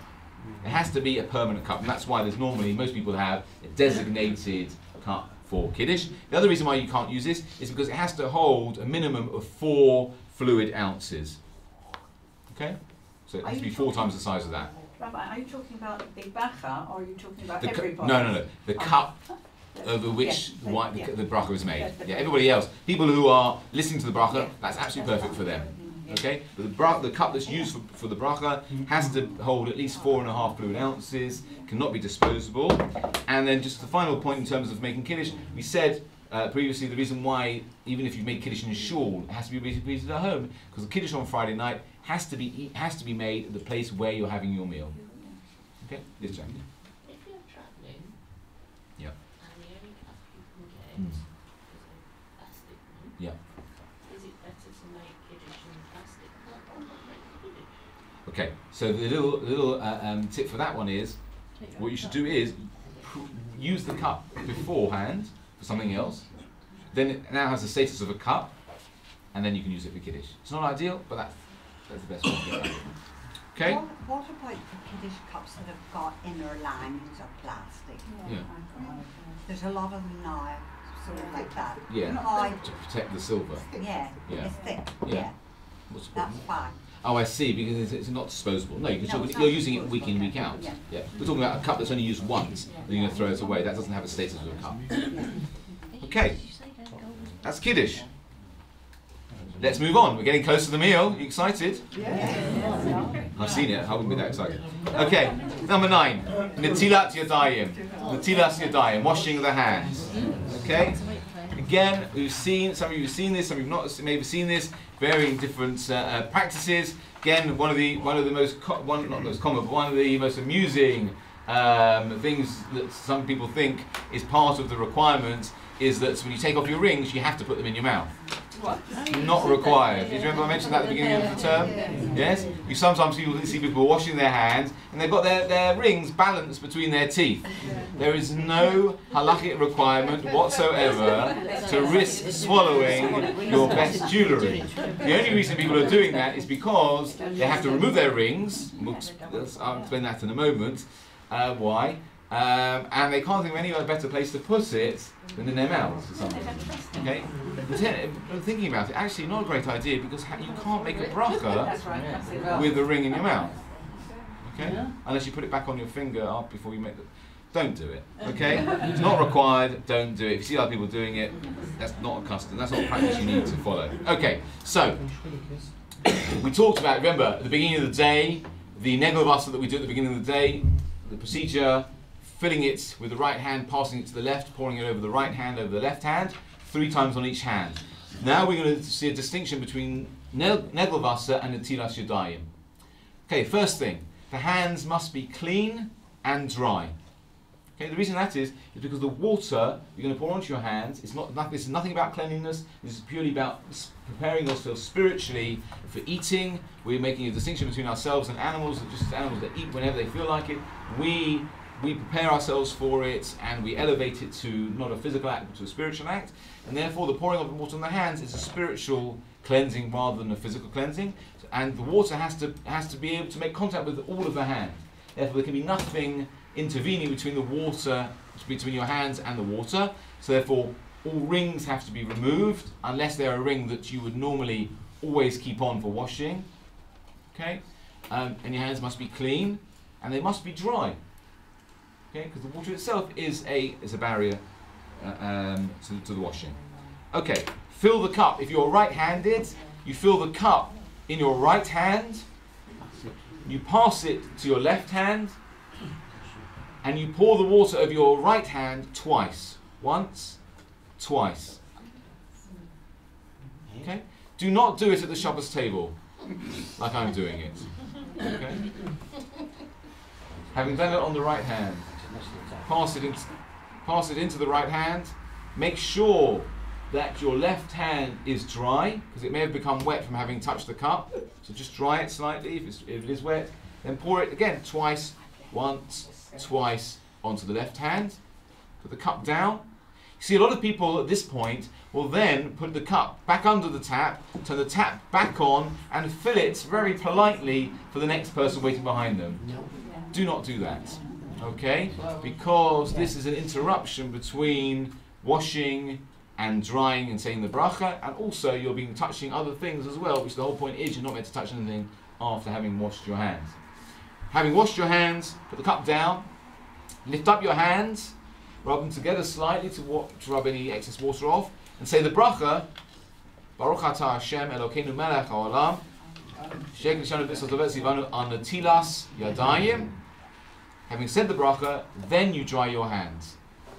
It has to be a permanent cup, and that's why there's normally most people have a designated cup for kiddush. The other reason why you can't use this is because it has to hold a minimum of 4 fluid ounces. Okay? So it has to be 4 times the size of that. Rabbi, are you talking about the bracha or are you talking about The everybody? no. The cup over which the bracha is made. Yeah, everybody else, people who are listening to the bracha, that's absolutely perfect for them. Okay, but the cup that's used for the bracha has to hold at least 4.5 fluid ounces, cannot be disposable. And then just the final point in terms of making kiddush, we said previously the reason why even if you've made kiddush in shul, it has to be repeated at home, because the kiddush on Friday night has to be made at the place where you're having your meal. Okay, this Jack. If you're travelling, Yeah. and the only cup you can get is a plastic one, Yeah. is it better to make kiddush in a plastic cup or not make kiddush? Okay, so the little tip for that one is, what you should do is use the cup beforehand for something else. Then it now has the status of a cup, and then you can use it for kiddush. It's not ideal, but that's the best way to get that. Okay? What about the kiddush cups that have got inner linings of plastic? Yeah. There's a lot of them now, sort of like that. Yeah. Now, To protect the silver. yeah, Yeah. it's thick. Yeah. Yeah, What's the that's problem? fine. Oh, I see, because it's not disposable. No, No, it's you're not using it week in, week out. disposable, Yeah. We're talking about a cup that's only used once, and you're going to throw it away. That doesn't have a status of a cup. Okay, that's kiddush. Let's move on. We're getting close to the meal. You excited? Yeah. I've seen it. I wouldn't be that excited. Okay, number 9. Netilat yadayim. Netilas yadayim. Washing the hands. Okay. Again, we've seen, some of you have seen this, some of you have not maybe seen this, varying different practices. Again, one of the most not most common, but one of the most amusing things that some people think is part of the requirement is that when you take off your rings, you have to put them in your mouth. What? Not required. Do you remember I mentioned that at the beginning of the term? Yes? You sometimes see people washing their hands and they've got their rings balanced between their teeth. There is no halakhic requirement whatsoever to risk swallowing your best jewellery. The only reason people are doing that is because they have to remove their rings. I'll explain that in a moment. Why? And they can't think of any other better place to put it than in their mouths or something. Okay? But thinking about it, actually not a great idea because you can't make a bracha with a ring in your mouth. Okay? Unless you put it back on your finger before you make the... Don't do it. Okay? It's not required, don't do it. If you see other people doing it, that's not a custom, that's not a practice you need to follow. Okay, so we talked about, remember, at the beginning of the day, the negelavasa that we do at the beginning of the day, the procedure, filling it with the right hand, passing it to the left, pouring it over the right hand, over the left hand, 3 times on each hand. Now we're going to see a distinction between negelavasa and netilas yadayim. Okay, first thing, the hands must be clean and dry. Okay, the reason that is because the water you're going to pour onto your hands, this is nothing about cleanliness, this is purely about preparing ourselves spiritually for eating. We're making a distinction between ourselves and animals, just as animals that eat whenever they feel like it. We prepare ourselves for it and we elevate it to not a physical act but to a spiritual act, and therefore the pouring of the water on the hands is a spiritual cleansing rather than a physical cleansing, and the water has to be able to make contact with all of the hand. Therefore there can be nothing intervening between the water, between your hands and the water, so therefore all rings have to be removed unless they're a ring that you would normally always keep on for washing. Okay, and your hands must be clean and they must be dry. Okay, because the water itself is a barrier to the washing. Okay, fill the cup. If you're right-handed, you fill the cup in your right hand, you pass it to your left hand, and you pour the water over your right hand twice. Once, twice. Okay? Do not do it at the Shabbat table, like I'm doing it. Okay? Having done it on the right hand, pass it into the right hand. Make sure that your left hand is dry, because it may have become wet from having touched the cup. So just dry it slightly if it is wet. Then pour it again twice, once, twice onto the left hand. Put the cup down. You see, a lot of people at this point will then put the cup back under the tap, turn the tap back on, and fill it very politely for the next person waiting behind them. Do not do that. Okay? Because this is an interruption between washing and drying and saying the bracha, and also you're being touching other things as well, which the whole point is you're not meant to touch anything after having washed your hands. Having washed your hands, put the cup down, lift up your hands, rub them together slightly to rub any excess water off, and say the bracha, Baruch atah Hashem Elokeinu melech haolam, she'ek lishanu b'sotaveh tzivanu al netilas yadayim. Having said the bracha, then you dry your hands.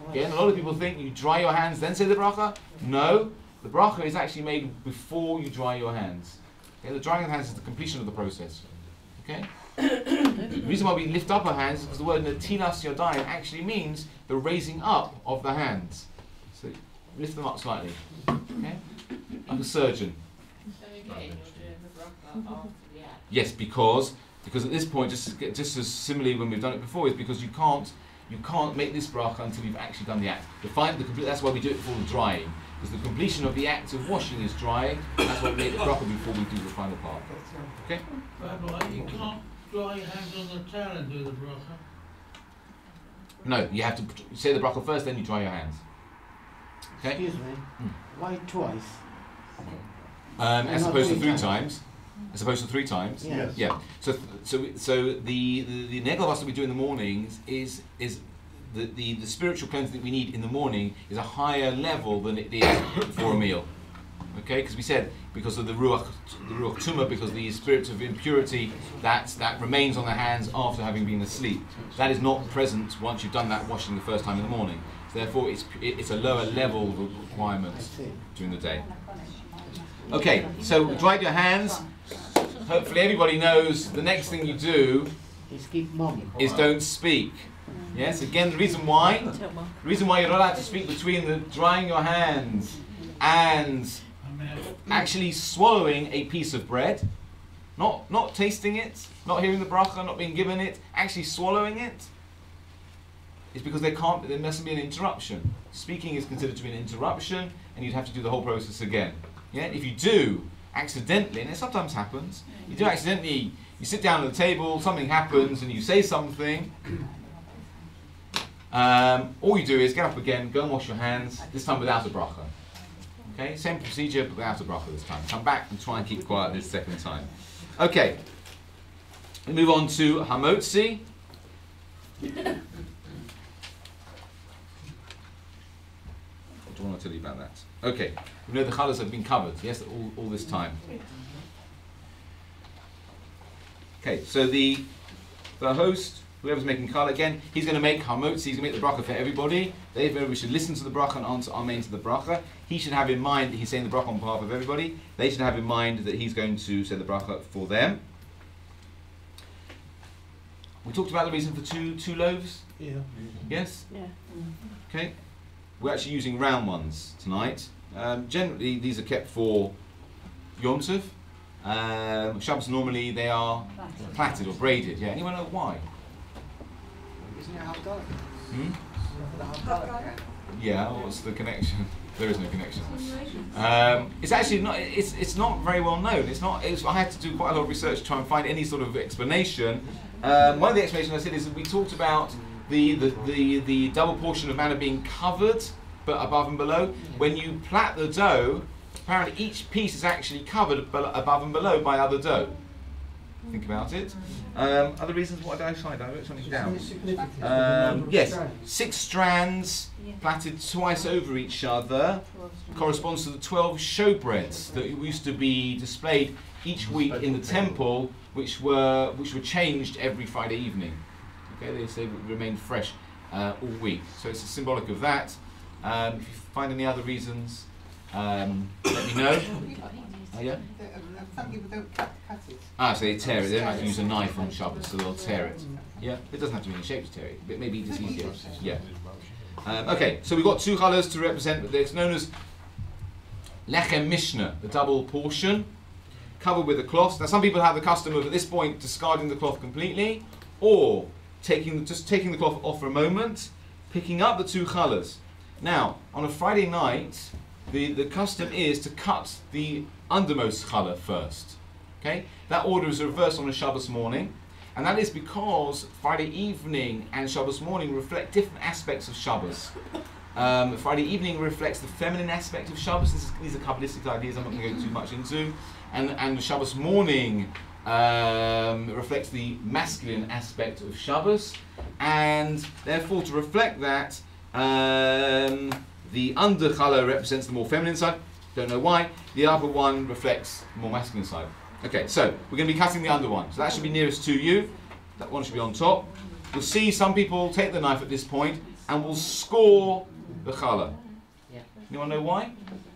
Again, a lot of people think you dry your hands, then say the bracha. No, the bracha is actually made before you dry your hands. Okay, the drying of the hands is the completion of the process. Okay? The reason why we lift up our hands is because the word netilas yadayim actually means the raising up of the hands. So lift them up slightly. Okay? Like a surgeon. So again, you're doing the bracha after the act. Yes, because at this point, just as similarly when we've done it before, is because you can't make this bracha until you've actually done the act. That's why we do it before the drying, because the completion of the act of washing is drying. That's why we make the bracha before we do the final part. Okay? Rabbi, you can't dry your hands on the towel and do the bracha. No, you have to say the bracha first, then you dry your hands. Okay? Excuse me. Why twice? As opposed to 3 times. As opposed to 3 times. Yes. Yeah. So the negelavasa we do in the mornings is the spiritual cleansing that we need in the morning is a higher level than it is before a meal. Okay, because we said because of the ruach tumah, because the spirit of impurity that remains on the hands after having been asleep. That is not present once you've done that washing the first time in the morning. So therefore, it's a lower level of requirement during the day. Okay, so dried your hands. Hopefully, everybody knows the next thing you do is don't speak. Yes, again, the reason why you're not allowed to speak between the drying your hands and actually swallowing a piece of bread, not tasting it, not hearing the bracha, not being given it, actually swallowing it, is because there mustn't be an interruption. Speaking is considered to be an interruption, and you'd have to do the whole process again. Yeah, if you do accidentally, and it sometimes happens, you do accidentally, you sit down at the table, something happens, and you say something. All you do is get up again, go and wash your hands, this time without a bracha. Okay, same procedure, but without a bracha this time. Come back and try and keep quiet this second time. Okay, we move on to hamotzi. What do I want to tell you about that? Okay, we know the challahs have been covered, yes, all this time. Okay, so the host, whoever's making challah again, he's going to make hamotzi, he's going to make the bracha for everybody. We should listen to the bracha and answer amen to the bracha. He should have in mind that he's saying the bracha on behalf of everybody. They should have in mind that he's going to say the bracha for them. We talked about the reason for two loaves? Yeah. Yes? Yeah. Okay. We're actually using round ones tonight. Generally, these are kept for Yom Tov. Shabbos normally they are plaited or braided. Yeah. Anyone know why? Isn't it Havdalah? Yeah. What's the connection? There is no connection. It's actually not. It's not very well known. I had to do quite a lot of research to try and find any sort of explanation. One of the explanations I said is that we talked about the double portion of manna being covered, but above and below. When you plait the dough, apparently each piece is actually covered above and below by other dough. Think about it. Other reasons? What did I cite? I wrote something down. Yes, 6 strands plaited twice over each other corresponds to the 12 showbreads that used to be displayed each week in the temple, which were changed every Friday evening. Okay, they remained fresh all week. So it's symbolic of that. If you find any other reasons, let me know. Oh, yeah? Some people don't cut it. So they tear it. They don't have to use a knife on Shabbat, so they'll tear it. Yeah, it doesn't have to be in shape to tear it, but maybe it's easier. Yeah. Okay, so we've got 2 chalahs to represent. It's known as lechem mishnah, the double portion, covered with a cloth. Now, some people have the custom of at this point discarding the cloth completely, or just taking the cloth off for a moment, picking up the 2 chalahs. Now, on a Friday night, the custom is to cut the undermost challah first. Okay, that order is reversed on a Shabbos morning, and that is because Friday evening and Shabbos morning reflect different aspects of Shabbos. Friday evening reflects the feminine aspect of Shabbos. These are Kabbalistic ideas I'm not going to go too much into, and the Shabbos morning reflects the masculine aspect of Shabbos, and therefore to reflect that, the under challah represents the more feminine side. Don't know why. The upper one reflects the more masculine side. Okay, so we're going to be cutting the under one. So that should be nearest to you. That one should be on top. You'll see some people take the knife at this point and will score the challah. Anyone know why?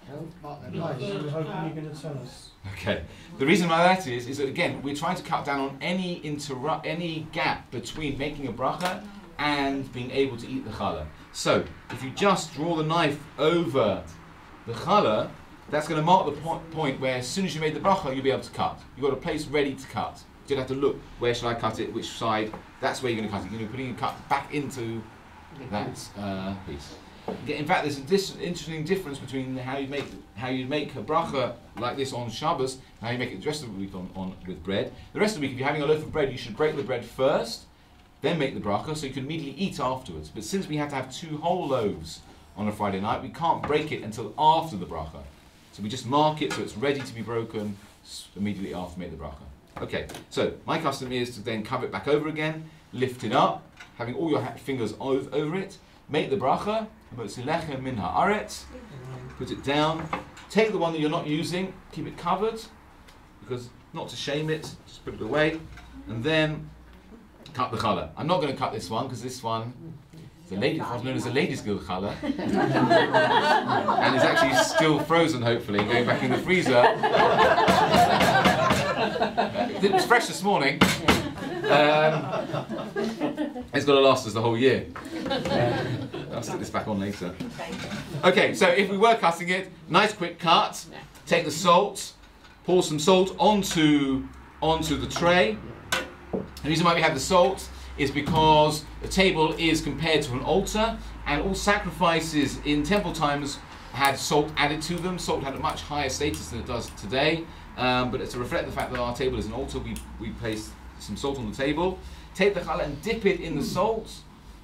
We're hoping you're going to tell us. Okay. The reason why that is that again we're trying to cut down on any gap between making a bracha and being able to eat the challah. So if you just draw the knife over the challah, that's going to mark the point where as soon as you made the bracha, you'll be able to cut. You've got a place ready to cut. You don't have to look, where should I cut it, which side, that's where you're going to cut it. You're putting a cut back into that piece. In fact, there's this interesting difference between how you make a bracha like this on Shabbos and how you make it the rest of the week with bread. The rest of the week, if you're having a loaf of bread, you should break the bread first, then make the bracha, so you can immediately eat afterwards. But since we have to have 2 whole loaves on a Friday night, we can't break it until after the bracha. So we just mark it so it's ready to be broken immediately after we make the bracha. Okay, so my custom is to then cover it back over again, lift it up, having all your fingers over it, make the bracha, put it down, Take the one that you're not using, keep it covered, because not to shame it, just put it away, and then cut the challah. I'm not going to cut this one because this one is known as a ladies' guild challah, and it's actually still frozen, hopefully, going back in the freezer. It was fresh this morning. It's got to last us the whole year. I'll stick this back on later. Okay, so if we were cutting it, nice quick cut. Take the salt, pour some salt onto the tray. The reason why we have the salt is because the table is compared to an altar, and all sacrifices in temple times had salt added to them. Salt had a much higher status than it does today, but it's to reflect the fact that our table is an altar. We place some salt on the table, take the challah and dip it in the salt,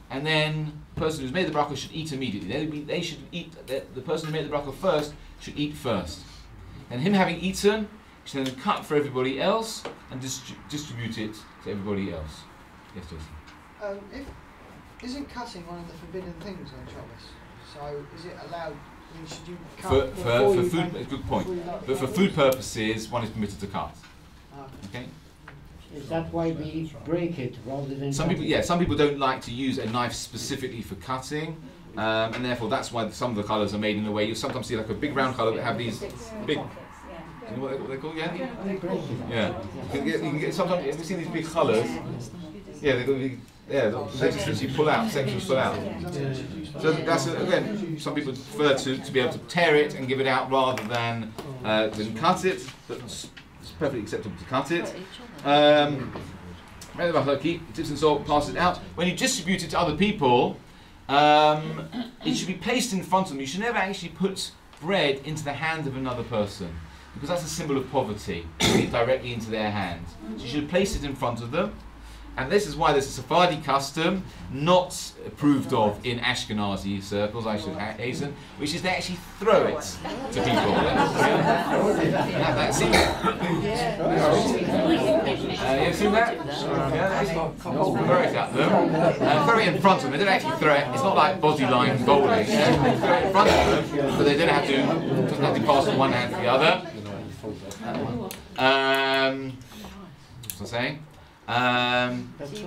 and then the person who's made the bracha should eat immediately. They should eat. The person who made the bracha first should eat first, and him having eaten, he should then cut for everybody else and distribute it to everybody else. Yes, Jason. Isn't cutting one of the forbidden things on Shabbos? So is it allowed? I mean, should you cut for food? Good point. But for food purposes, one is permitted to cut. Okay. Is that why we break it rather than? Some people don't like to use a knife specifically for cutting, and therefore that's why some of the colours are made in a way. You sometimes see like a big round colour that have these big. You know what they're called? Yeah. Yeah. You can get sometimes. Have you seen these big colours? Yeah, they've got big. Yeah, sections you pull out. Sections pull out. So that's again. Some people prefer to be able to tear it and give it out rather than cut it. But it's perfectly acceptable to cut it. Keep tips and salt, pass it out. When you distribute it to other people, it should be placed in front of them. You should never actually put bread into the hand of another person, because that's a symbol of poverty, putting it directly into their hand. So you should place it in front of them. And this is why there's a Sephardi custom, not approved of in Ashkenazi circles, I should hasten, which is they actually throw it to people. You've seen that? Yeah, throw it at them. Throw it in front of them. They don't actually throw it. It's not like body line bowling. They throw it in front of them, but they don't have to. Doesn't have to pass from one hand to the other. What's I saying?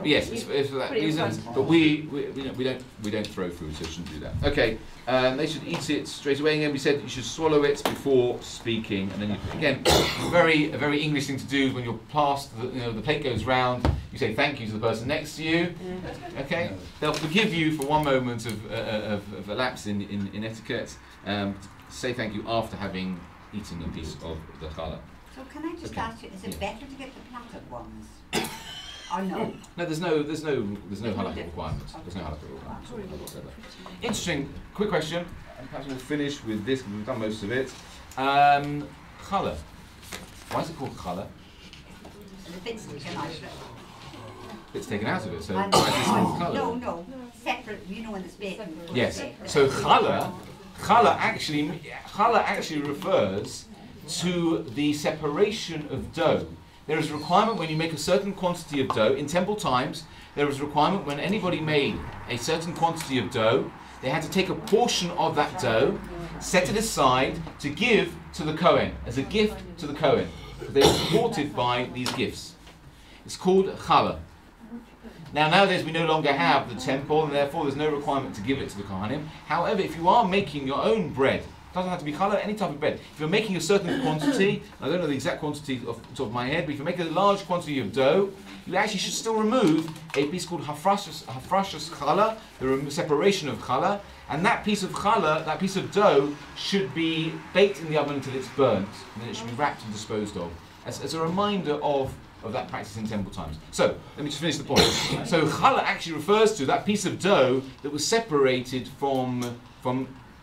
Yes, it's for that reason. But we don't throw food, so shouldn't do that. Okay, they should eat it straight away. And we said you should swallow it before speaking. And then again, a very English thing to do when you're past the plate goes round. You say thank you to the person next to you. Okay, they'll forgive you for one moment of a lapse in etiquette. Say thank you after having eaten a piece of the challah. So can I just ask you, is it better to get the platted ones? Oh no. No, there's no halakha requirements. There's no halakha requirements. Interesting. Quick question. Perhaps we'll finish with this because we've done most of it. Challah. Why is it called challah? The bit's taken out of it. It's taken out of it. So why is this called challah? No, separate. You know when it's baking. Yes. So challah actually refers to the separation of dough. There is a requirement when you make a certain quantity of dough. In temple times, there was a requirement when anybody made a certain quantity of dough, they had to take a portion of that dough, set it aside to give to the Kohen, as a gift to the Kohen. They were supported by these gifts. It's called challah. Now, nowadays we no longer have the temple, and therefore there's no requirement to give it to the Kohanim. However, if you are making your own bread, it doesn't have to be challah, any type of bread. If you're making a certain quantity, I don't know the exact quantity off the top of my head, but if you make a large quantity of dough, you actually should still remove a piece called hafrashas challah, the separation of challah, and that piece of challah, that piece of dough, should be baked in the oven until it's burnt, and then it should be wrapped and disposed of, as a reminder of that practice in temple times. So, let me just finish the point. So, challah actually refers to that piece of dough that was separated from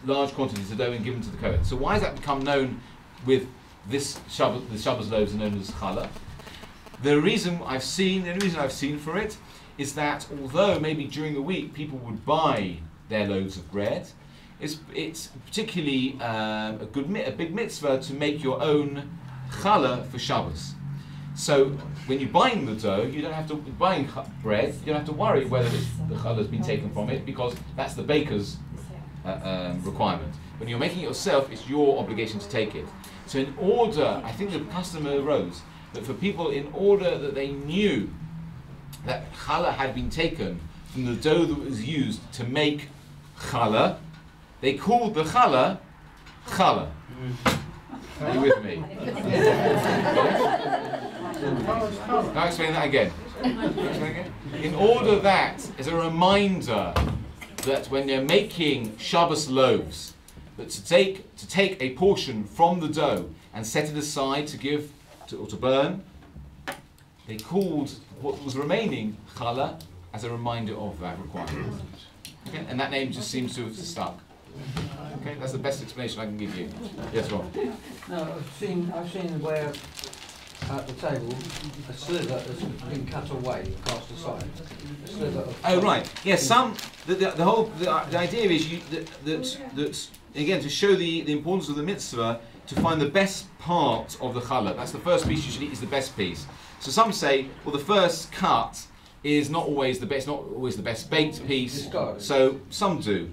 large quantities of dough and given to the Kohen. So why has that become known with this Shabbat, the Shabbos loaves are known as challah? The only reason I've seen for it is that although maybe during the week people would buy their loaves of bread, it's particularly a big mitzvah to make your own challah for Shabbos. So when you're buying the dough, you don't have to buying bread. You don't have to worry whether the challah has been taken from it, because that's the baker's requirement. When you're making it yourself, it's your obligation to take it. So in order, I think the custom arose that for people, in order that they knew that challah had been taken from the dough that was used to make challah, they called the challah challah. Are you with me? I'll explain that again. In order that, as a reminder that when they're making Shabbos loaves, that to take a portion from the dough and set it aside to give or to burn, they called what was remaining challah as a reminder of that requirement. Okay? And that name just seems to have stuck. Okay, that's the best explanation I can give you. Yes, Rob. No, I've seen where at the table a sliver has been cut away and cast aside. A sliver of Oh right, yes. The idea is that again, to show the importance of the mitzvah, to find the best part of the challah. That's the first piece you should eat, is the best piece. So some say, well, the first cut is not always the best baked piece. So some do.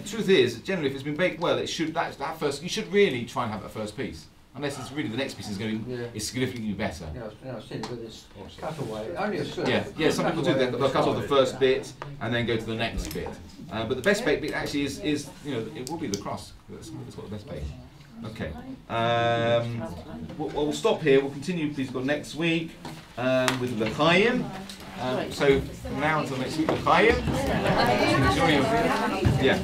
Truth is, generally, if it's been baked well, it should that first. You should really try and have that first piece, unless it's really the next piece is going to be significantly better. Yeah, I've seen it with this cut away. Only a sliver. Yeah. Some people do that. They'll cut off the first bit and then go to the next bit. But the best baked bit actually is it will be the crust. It's got the best bake. Okay. We'll stop here. We'll continue, please, next week with the L'chaim. So from now until next week, L'chaim. Yeah.